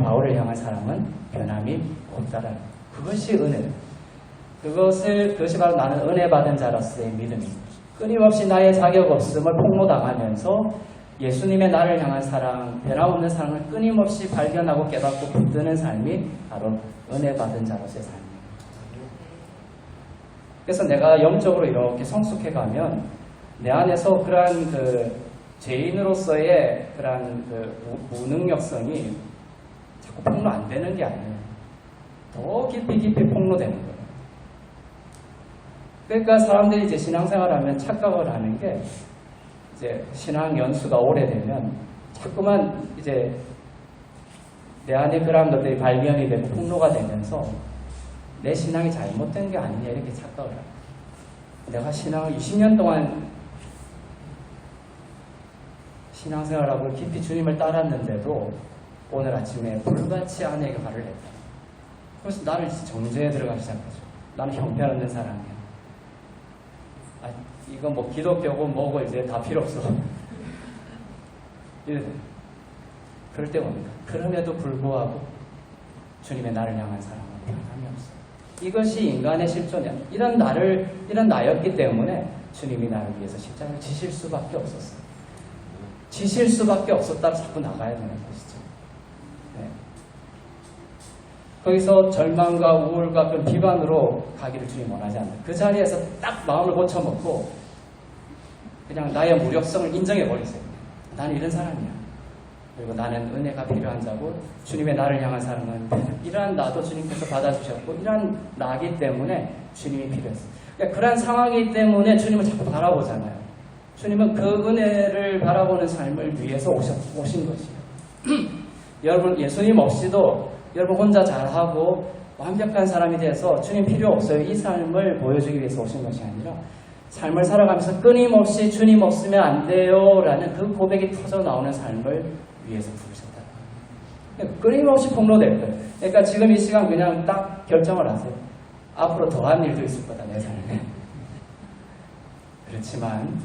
바울을 향한 사랑은 변함이 없다라는 그것이 은혜예요. 그것이 바로 나는 은혜 받은 자로서의 믿음입니다. 끊임없이 나의 자격 없음을 폭로당하면서 예수님의 나를 향한 사랑, 변함없는 사랑을 끊임없이 발견하고 깨닫고 붙드는 삶이 바로 은혜 받은 자로서의 삶입니다. 그래서 내가 영적으로 이렇게 성숙해가면 내 안에서 그러한 죄인으로서의 그러한 무능력성이 자꾸 폭로 안 되는 게 아니에요. 더 깊이 폭로되는 거예요. 그러니까 사람들이 이제 신앙생활하면 착각을 하는 게 이제 신앙 연수가 오래되면 자꾸만 이제 내 안에 그런 것들이 발견이 되고 폭로가 되면서 내 신앙이 잘못된 게 아니냐 이렇게 착각을 해요. 내가 신앙을 20년 동안 신앙생활하고 깊이 주님을 따랐는데도 오늘 아침에 불같이 아내에게 화를 냈다. 그래서 나를 정죄에 들어가기 시작하죠. 나는 형편없는 사람이야. 이건 뭐 기독교고 뭐고 이제 다 필요 없어. 그럴 때 옵니다. 그럼에도 불구하고 주님의 나를 향한 사랑은 변함이 없어. 이것이 인간의 실존이야. 이런 나였기 때문에 주님이 나를 위해서 십자가를 지실 수밖에 없었어요. 지실 수밖에 없었다고 자꾸 나가야 되는 것이죠. 네. 거기서 절망과 우울과 그 비관으로 가기를 주님 원하지 않아요. 그 자리에서 딱 마음을 고쳐먹고 그냥 나의 무력성을 인정해버리세요. 나는 이런 사람이야. 그리고 나는 은혜가 필요한 자고 주님의 나를 향한 사랑은 이러한 나도 주님께서 받아주셨고 이러한 나기 때문에 주님이 필요했어요. 그러니까 그러한 상황이기 때문에 주님을 자꾸 바라보잖아요. 주님은 그 은혜를 바라보는 삶을 위해서 오신 것이에요. 여러분 예수님 없이도 여러분 혼자 잘하고 완벽한 사람이 돼서 주님 필요 없어요. 이 삶을 보여주기 위해서 오신 것이 아니라 삶을 살아가면서 끊임없이 주님 없으면 안 돼요 라는 그 고백이 터져 나오는 삶을 위해서 부르셨다. 끊임없이 폭로될 거예요. 그러니까 지금 이 시간 그냥 딱 결정을 하세요. 앞으로 더한 일도 있을 거다 내 삶에. 그렇지만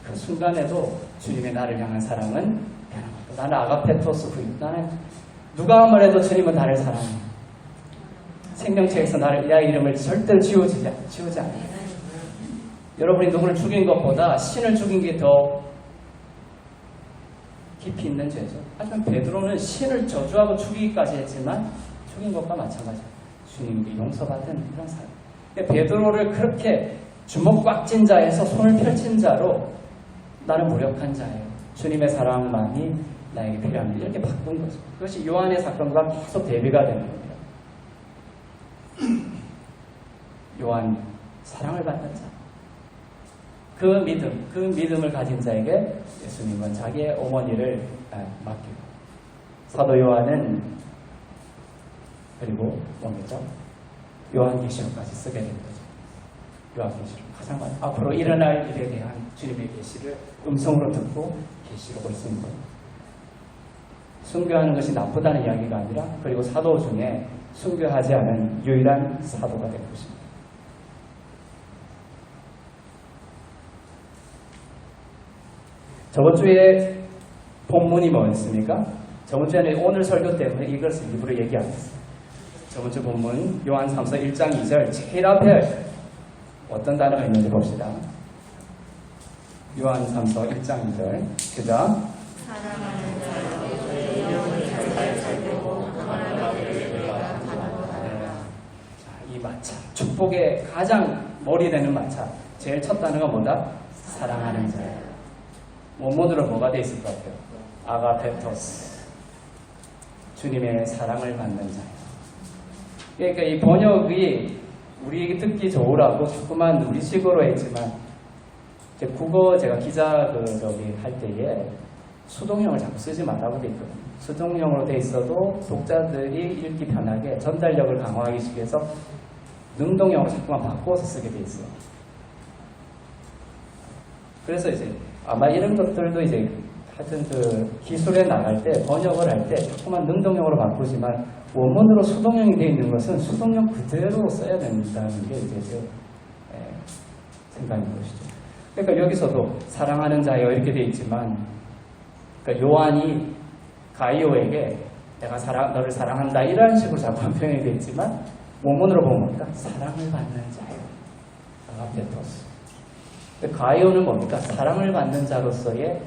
그 순간에도 주님의 나를 향한 사랑은 변함없다. 나는 아가페토스 후임. 나는 누가 말해도 주님은 나를 사랑해. 생명체에서 나의 이름을 절대로 지우지 않아요. 여러분이 누구를 죽인 것보다 신을 죽인 게 더 깊이 있는 죄죠. 하지만 베드로는 신을 저주하고 죽이기까지 했지만 죽인 것과 마찬가지예요. 주님께 용서받은 그런 사람. 베드로를 그렇게 주먹 꽉 쥔 자에서 손을 펼친 자로 나는 무력한 자예요. 주님의 사랑만이 나에게 필요합니다. 이렇게 바꾼 거죠. 그것이 요한의 사건과 계속 대비가 되는 겁니다. 요한 사랑을 받는 자. 그 믿음을 가진 자에게 예수님은 자기의 어머니를 맡기고 사도 요한은 그리고 뭡니까? 요한계시록까지 쓰게 된 거죠. 요한계시록 가장 앞으로 일어날 일에 대한 주님의 계시를 음성으로 듣고 계시록을 쓴 거예요. 순교하는 것이 나쁘다는 이야기가 아니라 그리고 사도 중에 순교하지 않은 유일한 사도가 된 것입니다. 저번 주에 본문이 뭐였습니까? 저번 주에는 오늘 설교 때문에 이것을 일부러 얘기 안 했어요. 저번 주 본문 요한 3서 1장 2절 제일 앞에 어떤 단어가 있는지 봅시다. 요한 3서 1장 2절 그 다음 사랑하는 자여 내 영혼이 잘 살펴보고 평안하게 축복의 가장 머리되는 마차. 제일 첫 단어가 뭐다? 사랑하는 자예요. 원문으로 뭐가 돼 있을 것 같아요? 아가페토스. 주님의 사랑을 받는 자예요. 그러니까 이 번역이 우리에게 듣기 좋으라고 조그만 우리식으로 했지만 국어 제가 기자 할 때에 수동형을 자꾸 쓰지 말라고 돼 있거든요. 수동형으로 돼 있어도 독자들이 읽기 편하게 전달력을 강화하기 위해서 능동형으로 자꾸만 바꿔서 쓰게 돼 있어요. 그래서 이제 아마 이런 것들도 이제 하여튼 기술에 나갈 때 번역을 할 때 자꾸만 능동형으로 바꾸지만 원문으로 수동형이 되어 있는 것은 수동형 그대로 써야 된다는 게 이제 제 생각인 것이죠. 그러니까 여기서도 사랑하는 자여 이렇게 되어 있지만 그러니까 요한이 가이오에게 내가 너를 사랑한다 이런 식으로 자꾸 표현이 되어 있지만 원문으로 보면 뭡니까? 사랑을 받는 자요. 아가페토스. 가이오는 뭡니까? 사랑을 받는 자로서의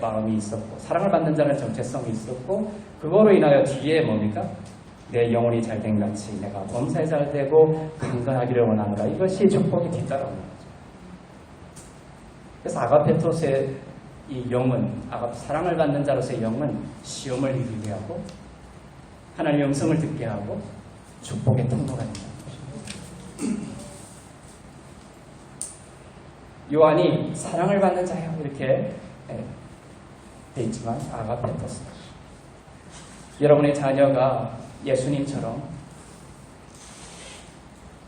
마음이 있었고 사랑을 받는 자는 정체성이 있었고 그거로 인하여 뒤에 뭡니까? 내 영혼이 잘된 같이 내가 범사에 잘되고 강건하기를 원하노라. 이것이 축복이 뒤따라오는 거죠. 그래서 아가페토스의 이 영은 사랑을 받는 자로서의 영은 시험을 이기게 하고 하나님의 음성을 듣게 하고 축복의 통로가 된다는 것입니다. 요한이 사랑을 받는 자요 이렇게 돼 있지만 아가페토스. 여러분의 자녀가 예수님처럼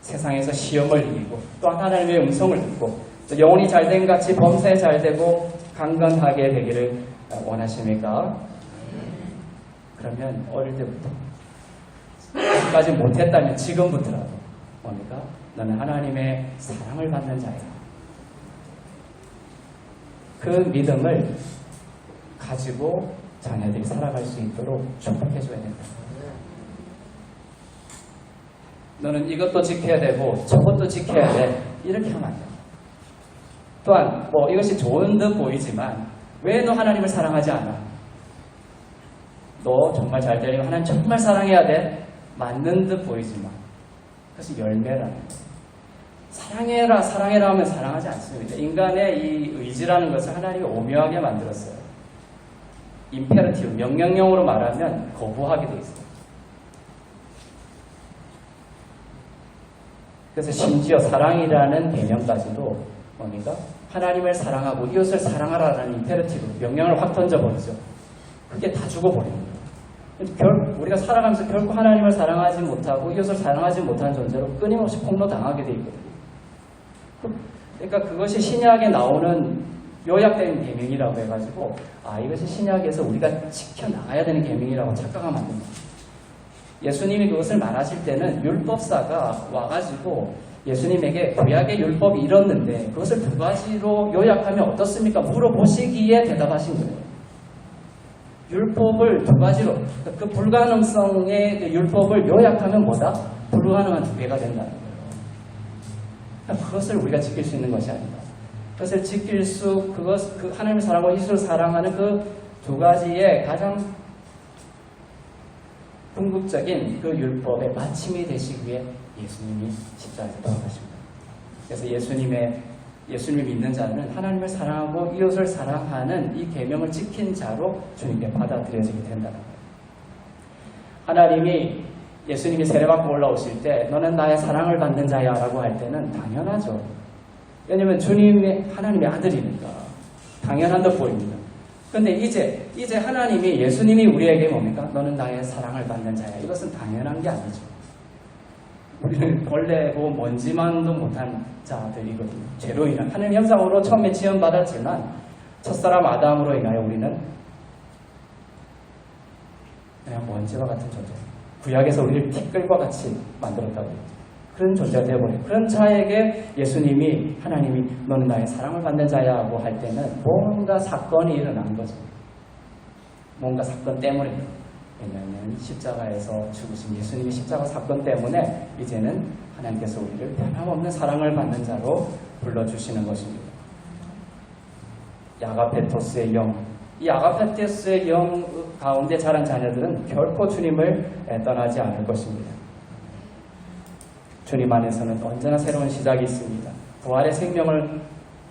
세상에서 시험을 이기고 또 하나님의 음성을 듣고 또 영혼이 잘된 같이 범사에 잘되고 강건하게 되기를 원하십니까? 그러면 어릴 때부터 아직까지 못했다면 지금부터라도 뭡니까? 너는 하나님의 사랑을 받는 자야. 그 믿음을 가지고 자녀들이 살아갈 수 있도록 축복해줘야 된다. 너는 이것도 지켜야 되고 저것도 지켜야 돼. 이렇게 하면 안 돼. 또한 이것이 좋은 듯 보이지만 왜 너 하나님을 사랑하지 않아? 너 정말 잘 되려면 하나님 정말 사랑해야 돼. 맞는 듯 보이지만 그것이 열매라는 거예요. 사랑해라 사랑해라 하면 사랑하지 않습니다. 인간의 이 의지라는 것을 하나님이 오묘하게 만들었어요. 임페러티브 명령형으로 말하면 거부하게 돼 있어요. 그래서 심지어 사랑이라는 개념까지도 뭡니까? 하나님을 사랑하고 이웃을 사랑하라는 임페러티브 명령을 확 던져버리죠. 그게 다 죽어버립니다. 우리가 살아가면서 결코 하나님을 사랑하지 못하고 이웃을 사랑하지 못하는 존재로 끊임없이 폭로당하게 돼 있거든요. 그러니까 그것이 신약에 나오는 요약된 계명이라고 해가지고 이것이 신약에서 우리가 지켜나가야 되는 계명이라고 착각하면 안 됩니다. 예수님이 그것을 말하실 때는 율법사가 와가지고 예수님에게 구약의 율법이 이렇는데 그것을 두 가지로 요약하면 어떻습니까? 물어보시기에 대답하신 거예요. 율법을 두 가지로 그 불가능성의 그 율법을 요약하면 뭐다? 불가능한 두 개가 된다는 거예요. 그것을 우리가 지킬 수 있는 것이 아니다. 그것을 지킬 그 하나님을 사랑하고 이웃을 사랑하는 그 두 가지의 가장 궁극적인 그 율법의 마침이 되시기 위해 예수님이 십자가에서 돌아가십니다. 그래서 예수님을 믿는 자는 하나님을 사랑하고 이웃을 사랑하는 이 계명을 지킨 자로 주님께 받아들여지게 된다는 거예요. 하나님이 예수님이 세례받고 올라오실 때 너는 나의 사랑을 받는 자야 라고 할 때는 당연하죠. 왜냐하면 주님이 하나님의 아들이니까 당연한 듯 보입니다. 그런데 이제 하나님이 예수님이 우리에게 뭡니까? 너는 나의 사랑을 받는 자야. 이것은 당연한 게 아니죠. 우리는 벌레고 먼지만도 못한 자들이거든요. 죄로 인한 하나님 형상으로 처음에 지음받았지만 첫사람 아담으로 인하여 우리는 그냥 먼지와 같은 존재. 구약에서 우리를 티끌과 같이 만들었다고 했죠. 그런 존재가 되어버려요. 그런 자에게 예수님이 하나님이 너는 나의 사랑을 받는 자야 하고 할 때는 뭔가 사건이 일어난 거죠. 뭔가 사건 때문에. 왜냐하면 십자가에서 죽으신 예수님의 십자가 사건 때문에 이제는 하나님께서 우리를 변함없는 사랑을 받는 자로 불러주시는 것입니다. 아가페토스의 영. 이 아가페토스의 영 가운데 자란 자녀들은 결코 주님을 떠나지 않을 것입니다. 주님 안에서는 언제나 새로운 시작이 있습니다. 부활의 생명을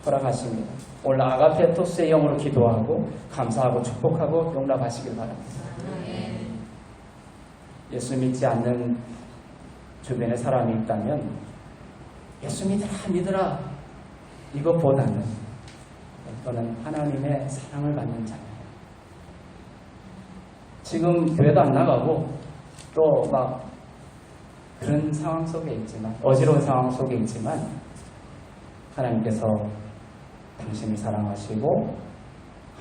허락하십니다. 오늘 아가페토스의 영으로 기도하고 감사하고 축복하고 용납하시길 바랍니다. 예수 믿지 않는 주변에 사람이 있다면 예수 믿으라 이것보다는 너는 하나님의 사랑을 받는 자예요. 지금 교회도 안 나가고 또 막 그런 상황 속에 있지만, 어지러운 상황 속에 있지만 하나님께서 당신을 사랑하시고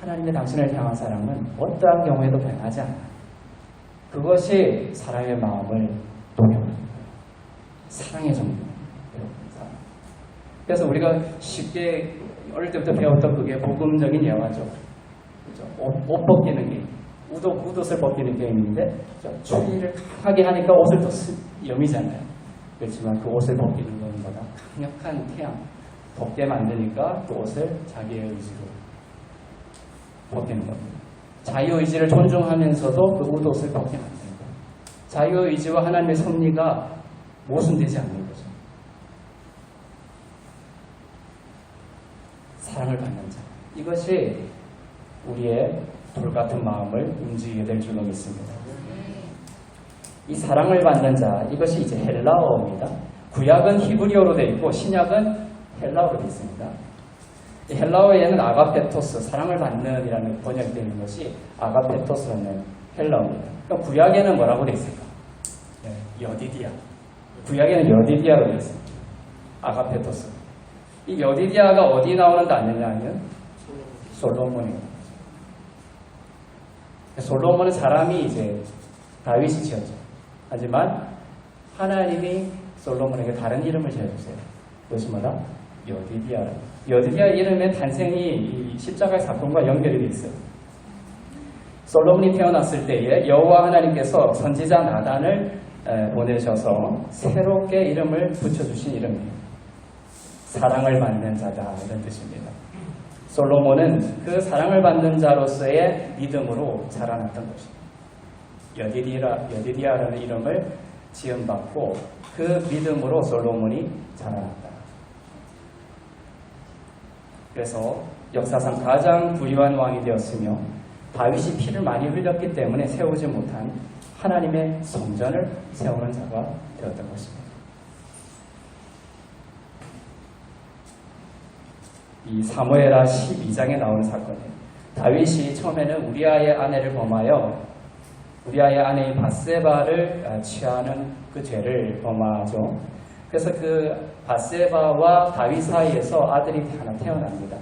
하나님의 당신을 향한 사랑은 어떠한 경우에도 변하지 않아요. 그것이 사랑의 마음을 녹여버립니다. 사랑의 정도예요. 그래서 우리가 쉽게 어릴 때부터 배웠던 그게 복음적인 예화죠. 그렇죠? 옷 벗기는 게임, 옷을 벗기는 게임인데 추위를 강하게 하니까 옷을 더 여미잖아요. 그렇지만 그 옷을 벗기는 것보다 강력한 태양, 덥게 만드니까 그 옷을 자기의 의지로 벗기는 겁니다. 자유의지를 존중하면서도 그 옷을 벗게 만드는 거예요. 자유의지와 하나님의 섭리가 모순되지 않는 거죠. 사랑을 받는 자. 이것이 우리의 돌같은 마음을 움직이게 될 줄로 믿습니다. 이 사랑을 받는 자, 이것이 이제 헬라어입니다. 구약은 히브리어로 되어 있고 신약은 헬라어로 되어 있습니다. 이 헬라어에는 아가페토스, 사랑을 받는 이라는 번역되어 있는 것이 아가페토스라는 헬라어입니다. 그럼 구약에는 뭐라고 되어 있을까? 여디디아. 구약에는 여디디아로 되어 있습니다. 아가페토스. 이 여디디아가 어디 나오는 단어냐 하면 솔로몬입니다. 솔로몬은 사람이 이제 다윗이 지었죠. 하지만 하나님이 솔로몬에게 다른 이름을 지어주세요. 그것이 뭐다? 여디디아라. 여디디아 이름의 탄생이 이 십자가의 사건과 연결이 되어 있어요. 솔로몬이 태어났을 때에 여호와 하나님께서 선지자 나단을 보내셔서 새롭게 이름을 붙여주신 이름이에요. 사랑을 받는 자다 이런 뜻입니다. 솔로몬은 그 사랑을 받는 자로서의 믿음으로 자라났던 것입니다. 여디디아라는 이름을 지음받고 그 믿음으로 솔로몬이 자라났다. 그래서 역사상 가장 부유한 왕이 되었으며 다윗이 피를 많이 흘렸기 때문에 세우지 못한 하나님의 성전을 세우는 자가 되었던 것입니다. 이 사무엘하 12장에 나오는 사건이에요. 다윗이 처음에는 우리아의 아내를 범하여 우리아의 아내인 밧세바를 취하는 그 죄를 범하죠. 그래서 그 밧세바와 다윗 사이에서 아들이 하나 태어납니다.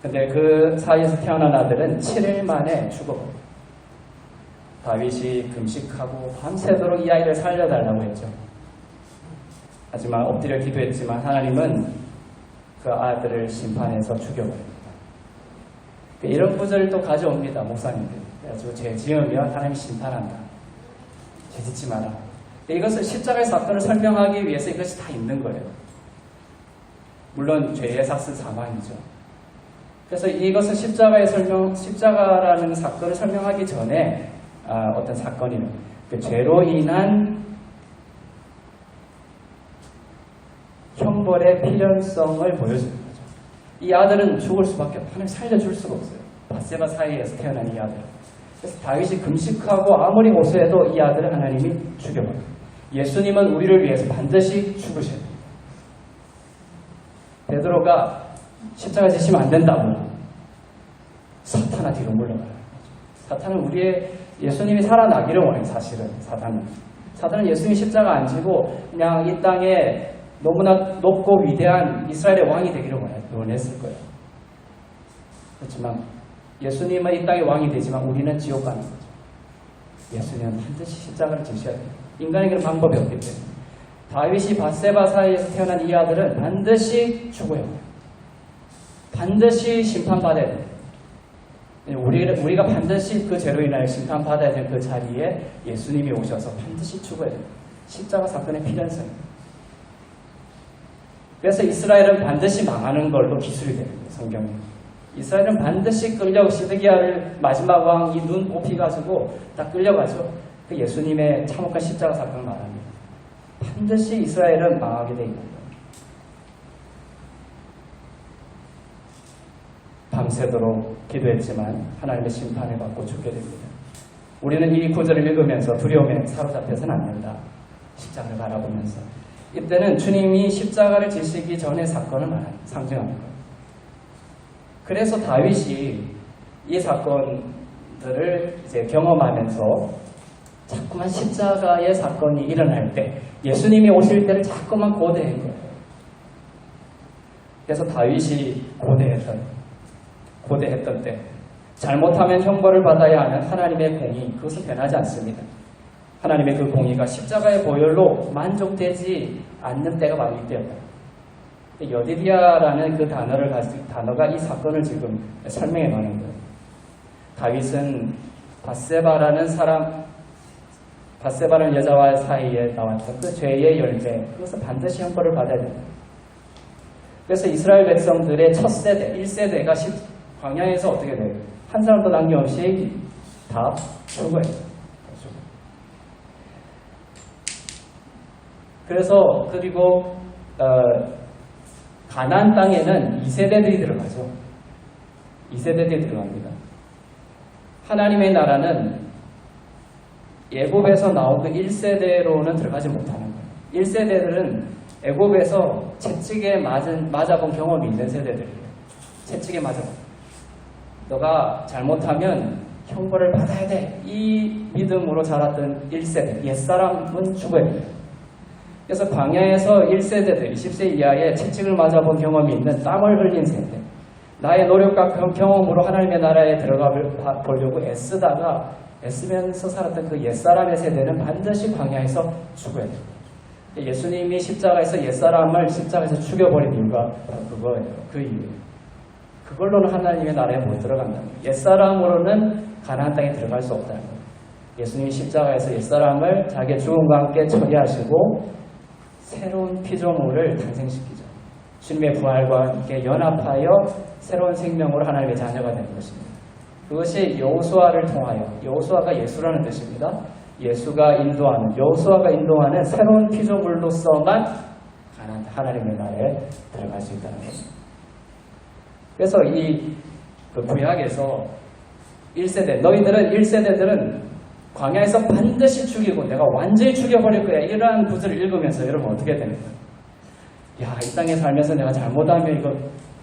근데 그 사이에서 태어난 아들은 7일 만에 죽어버려요. 다윗이 금식하고 밤새도록 이 아이를 살려달라고 했죠. 하지만 엎드려 기도했지만 하나님은 그 아들을 심판해서 죽여버립니다. 이런 구절을 또 가져옵니다. 목사님들. 그래가지고 죄 지으면 하나님이 심판한다. 죄 짓지 마라. 이것을 십자가의 사건을 설명하기 위해서 이것이 다 있는 거예요. 물론 죄의 삭은 사망이죠. 그래서 이것은 십자가라는 사건을 설명하기 전에 어떤 사건이는 그 죄로 인한 형벌의 필연성을 보여주는 거죠. 이 아들은 죽을 수밖에 없어요. 하나님 살려줄 수가 없어요. 밧세바 사이에서 태어난 이 아들. 그래서 다윗이 금식하고 아무리 고소해도 이 아들을 하나님이 죽여버려요. 예수님은 우리를 위해서 반드시 죽으셔야 됩니다. 베드로가 십자가 지시면 안 된다고 사탄아 뒤로 물러가요. 사탄은 예수님이 살아나기를 원해요. 사실은 사탄은 예수님이 십자가 안 지고 그냥 이 땅에 너무나 높고 위대한 이스라엘의 왕이 되기를 원했을 거예요. 그렇지만 예수님은 이 땅의 왕이 되지만 우리는 지옥 가는 거죠. 예수님은 반드시 십자가를 지셔야 돼요. 인간에게는 방법이 없기 때문에. 다윗이 밧세바 사이에서 태어난 이 아들은 반드시 죽어요. 반드시 심판받아야 돼요. 우리가 반드시 그 죄로 인하여 심판받아야 되는 그 자리에 예수님이 오셔서 반드시 죽어야 돼요. 십자가 사건의 필연성입니다. 그래서 이스라엘은 반드시 망하는 걸로 기술이 됩니다. 성경에. 이스라엘은 반드시 시드기야를 마지막 왕이 눈 뽑히가지고 딱 끌려가죠. 그 예수님의 참혹한 십자가 사건을 말합니다. 반드시 이스라엘은 망하게 돼 있는 거예요. 밤새도록 기도했지만 하나님의 심판을 받고 죽게 됩니다. 우리는 이 구절을 읽으면서 두려움에 사로잡혀서는 안 된다. 십자가를 바라보면서. 이때는 주님이 십자가를 지시기 전의 사건을 상징하는 거예요. 그래서 다윗이 이 사건들을 이제 경험하면서 자꾸만 십자가의 사건이 일어날 때, 예수님이 오실 때를 자꾸만 고대한 거예요. 그래서 다윗이 고대했던 때, 잘못하면 형벌을 받아야 하는 하나님의 공의, 그것은 변하지 않습니다. 하나님의 그 공의가 십자가의 보혈로 만족되지 않는 때가 많이 있대요. 여디디아라는 그 단어가 이 사건을 지금 설명해 놓는 거예요. 다윗은 바세바라는 여자와 사이에 나왔던 그 죄의 열매, 그것은 반드시 형벌을 받아야 됩니다. 그래서 이스라엘 백성들의 첫 세대, 1세대가 광야에서 어떻게 돼요? 한 사람도 남김없이 다 죽어요. 그리고 가나안 땅에는 2세대들이 들어가죠. 2세대들이 들어갑니다. 하나님의 나라는 애굽에서 나온 그 1세대로는 들어가지 못하는 거예요. 1세대들은 애굽에서 채찍에 맞아본 경험이 있는 세대들이에요. 채찍에 맞아본. 너가 잘못하면 형벌을 받아야 돼. 이 믿음으로 자랐던 1세대, 옛사람은 죽어야 돼요. 그래서 광야에서 1세대들, 20세 이하의 채찍을 맞아본 경험이 있는 땀을 흘린 세대, 나의 노력과 경험으로 하나님의 나라에 들어가 보려고 애쓰면서 살았던 그 옛사람의 세대는 반드시 광야에서 죽어야 돼요. 예수님이 십자가에서 옛사람을 십자가에서 죽여버린 이유가 바로 그거예요. 그 이유예요. 그걸로는 하나님의 나라에 못 들어간다는 거예요. 옛사람으로는 가나안 땅에 들어갈 수 없다는 거예요. 예수님이 십자가에서 옛사람을 자기의 죽음과 함께 처리하시고 새로운 피조물을 탄생시키죠. 주님의 부활과 함께 연합하여 새로운 생명으로 하나님의 자녀가 되는 것입니다. 그것이 여호수아를 통하여, 여호수아가 예수라는 뜻입니다. 여호수아가 인도하는 새로운 피조물로서만 하나님의 나라에 들어갈 수 있다는 것입니다. 그래서 그 구약에서 1세대, 너희들은 1세대들은 광야에서 반드시 죽이고 내가 완전히 죽여버릴 거야. 이러한 구절을 읽으면서 여러분 어떻게 됩니까? 야, 이 땅에 살면서 내가 잘못하면 이거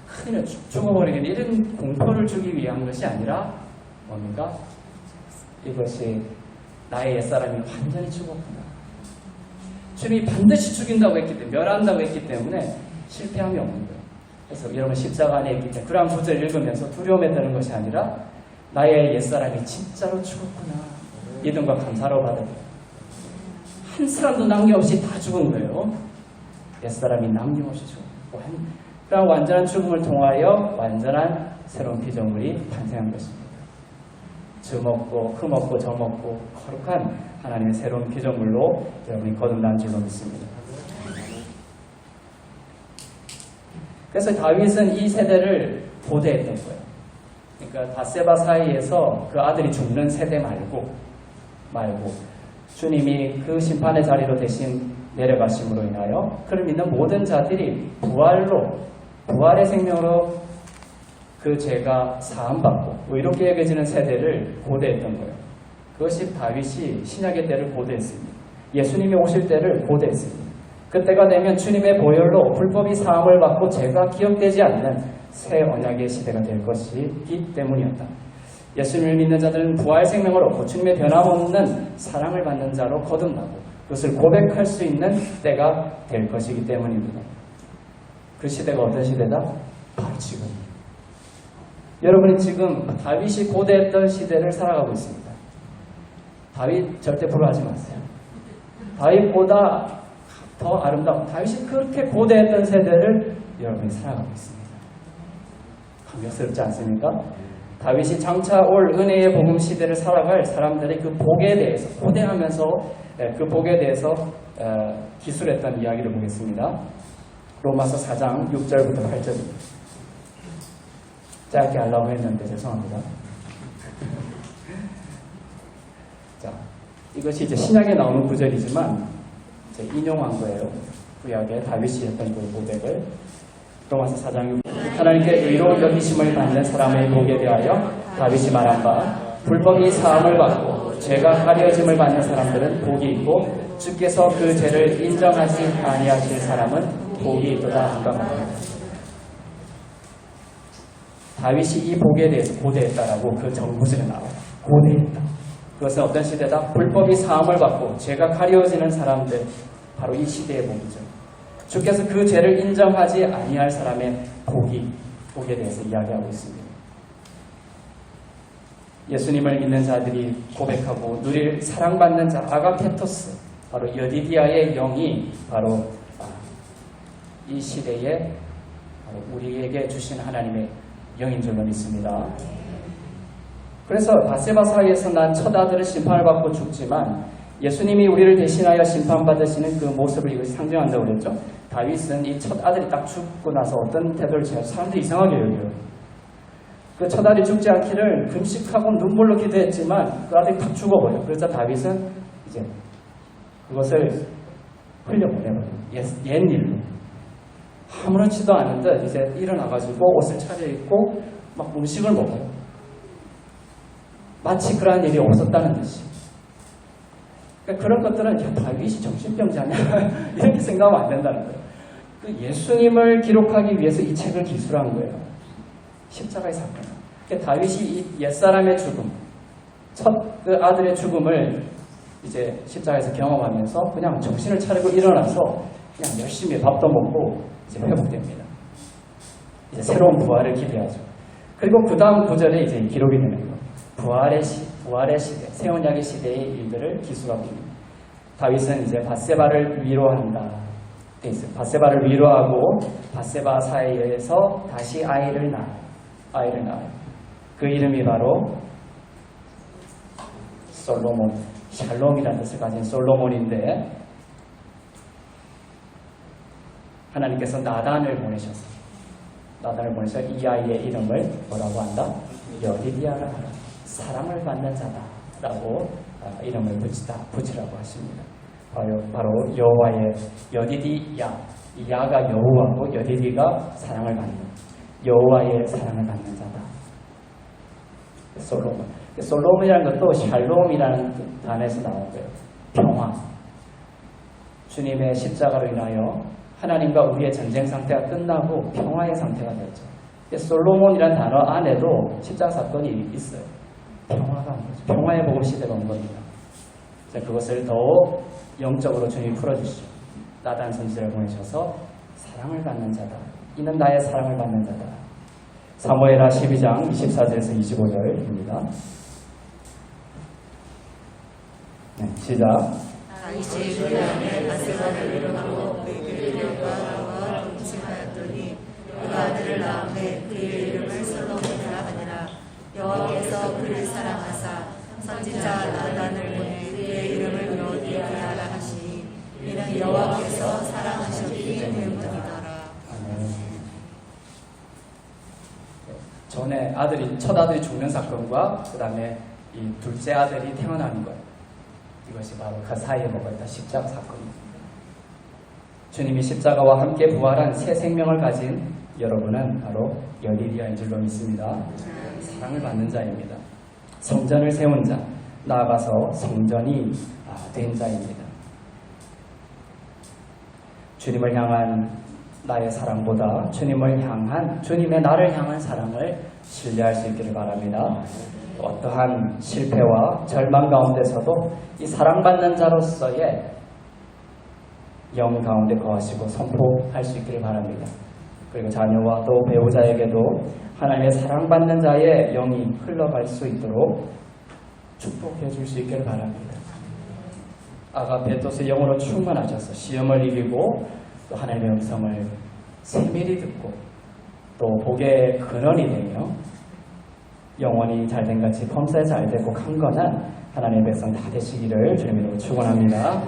큰일 죽어버리겠네. 이런 공포를 주기 위한 것이 아니라 뭡니까? 이것이 나의 옛사람이 완전히 죽었구나. 주님이 반드시 죽인다고 했기 때문에, 멸한다고 했기 때문에 실패함이 없는 거예요. 그래서 여러분 십자가 안에 있기 때문에 그러한 구절을 읽으면서 두려움에 드는 것이 아니라 나의 옛사람이 진짜로 죽었구나. 믿음과 감사로 받아들여요. 한 사람도 남김없이 다 죽은 거예요. 옛사람이 남김없이 죽었고, 그런 완전한 죽음을 통하여 완전한 새로운 피조물이 탄생한 것입니다. 주 먹고 저 먹고 거룩한 하나님의 새로운 피조물로 여러분이 거듭난 줄로 믿습니다. 그래서 다윗은 이 세대를 보대했던 거예요. 그러니까 바세바 사이에서 그 아들이 죽는 세대 말고 주님이 그 심판의 자리로 대신 내려가심으로 인하여 그를 믿는 모든 자들이 부활의 생명으로 그 죄가 사함받고 이렇게 여겨지는 세대를 고대했던 거예요. 그것이 다윗이 신약의 때를 고대했습니다. 예수님이 오실 때를 고대했습니다. 그때가 되면 주님의 보혈로 불법이 사함을 받고 죄가 기억되지 않는 새 언약의 시대가 될 것이기 때문이었다. 예수님을 믿는 자들은 부활 생명을 얻고 주님의 변함없는 사랑을 받는 자로 거듭나고 그것을 고백할 수 있는 때가 될 것이기 때문입니다. 그 시대가 어떤 시대다? 바로 지금. 여러분이 지금 다윗이 고대했던 시대를 살아가고 있습니다. 다윗 절대 부러워하지 마세요. 다윗보다 더 아름다운, 다윗이 그렇게 고대했던 세대를 여러분이 살아가고 있습니다. 감격스럽지 않습니까? 다윗이 장차 올 은혜의 복음 시대를 살아갈 사람들의 그 복에 대해서, 고대하면서 그 복에 대해서 기술했던 이야기를 보겠습니다. 로마서 4장 6절부터 8절입니다. 짧게 하려고 했는데 죄송합니다. 자, 이것이 이제 신약에 나오는 구절이지만 인용한 거예요. 구약의 다윗이 했던 그 고백을. 로마서 4장 6절. 하나님께 의로운 여기심을 받는 사람의 복에 대하여 다윗이 말한 바 불법이 사함을 받고 죄가 가려짐을 받는 사람들은 복이 있고 주께서 그 죄를 인정하지 아니하실 사람은 복이 있도다 한가 같다. 다윗이 이 복에 대해서 고대했다라고 그 정구절에 나와요. 고대했다. 그것은 어떤 시대다? 불법이 사함을 받고 죄가 가려지는 사람들, 바로 이 시대의 복이죠. 주께서 그 죄를 인정하지 아니할 사람의 복에 대해서 이야기하고 있습니다. 예수님을 믿는 자들이 고백하고 누릴 사랑받는 자 아가페토스, 바로 여디디아의 영이 바로 이 시대에 바로 우리에게 주신 하나님의 영인 줄로 믿습니다. 그래서 바세바 사이에서 난 첫 아들은 심판을 받고 죽지만 예수님이 우리를 대신하여 심판받으시는 그 모습을 이것이 상징한다고 그랬죠. 다윗은 이 첫 아들이 딱 죽고 나서 어떤 태도를 취해서 사람들이 이상하게 여겨요. 그 첫 아들이 죽지 않기를 금식하고 눈물로 기도했지만 그 아들이 딱 죽어버려요. 그래서 다윗은 이제 그것을 흘려보내버려요. 옛일로. 아무렇지도 않은 듯 이제 일어나가지고 옷을 차려입고 막 음식을 먹어요. 마치 그러한 일이 없었다는 듯이. 그러니까 그런 것들은 야, 다윗이 정신병자냐 이렇게 생각하면 안 된다는 거예요. 그 예수님을 기록하기 위해서 이 책을 기술한 거예요. 십자가의 사건. 그러니까 다윗이 이 옛사람의 죽음, 첫 그 아들의 죽음을 이제 십자가에서 경험하면서 그냥 정신을 차리고 일어나서 그냥 열심히 밥도 먹고 이제 회복됩니다. 이제 새로운 부활을 기대하죠. 그리고 그 다음 구절에 이제 기록이 되는 거예요. 부활의 시대, 새 언약의 시대의 일들을 기술하고 있습니다. 다윗은 이제 밧세바를 위로한다. 돼 있어요. 밧세바를 위로하고 밧세바 사이에서 다시 아이를 낳아요. 그 이름이 바로 솔로몬, 샬롬이라는 뜻을 가진 솔로몬인데 하나님께서 나단을 보내셔서 이 아이의 이름을 뭐라고 한다? 여디디아라 하라. 사랑을 받는 자다라고 이름을 붙이라고 하십니다. 바로 여호와의 여디디야, 이 야가 여호와고 여디디가 사랑을 받는, 여호와의 사랑을 받는 자다. 솔로몬이라는 것도 샬롬이라는 단에서 나온 거예요. 평화. 주님의 십자가로 인하여 하나님과 우리의 전쟁 상태가 끝나고 평화의 상태가 되었죠. 솔로몬이라는 단어 안에도 십자가 사건이 있어요. 평화가 온 거죠. 평화의 복음 시대가 온 겁니다. 그것을 더 영적으로 주님이 풀어주시죠. 나단 선지자를 보내셔서 사랑을 받는 자다. 이는 나의 사랑을 받는 자다. 사무엘하 12장 24절에서 25절입니다. 네, 시작. 다윗이 그 안에 밧세바를 위로하고 그의 여호와와 동침하였더니 그 아들을 낳음에 그의 이름을 솔로몬이라 하니라. 여호와께서 그를 사랑하사 선지자 나단을 보내 그의 이름을 여호디아라 하시니 이는 여호와께서 사랑하셨기 때문이더라. 전에 첫 아들이 죽는 사건과 그 다음에 이 둘째 아들이 태어나는 것, 이것이 바로 그 사이에 뭐가 있다? 십자가 사건입니다. 주님이 십자가와 함께 부활한 새 생명을 가진 여러분은 바로 여디디아인 줄로 믿습니다. 사랑을 받는 자입니다. 성전을 세운 자, 나아가서 성전이 된 자입니다. 주님을 향한 나의 사랑보다 주님의 나를 향한 사랑을 신뢰할 수 있기를 바랍니다. 어떠한 실패와 절망 가운데서도 이 사랑받는 자로서의 영 가운데 거하시고 선포할 수 있기를 바랍니다. 그리고 자녀와 또 배우자에게도 하나님의 사랑받는 자의 영이 흘러갈 수 있도록 축복해 줄 수 있기를 바랍니다. 아가페토스 영으로 충만하셔서 시험을 이기고 또 하나님의 음성을 세밀히 듣고 또 복의 근원이 되며 영원히 잘된 같이 범사에 잘되고 강건한 하나님의 백성 다 되시기를 주님으로 축원합니다.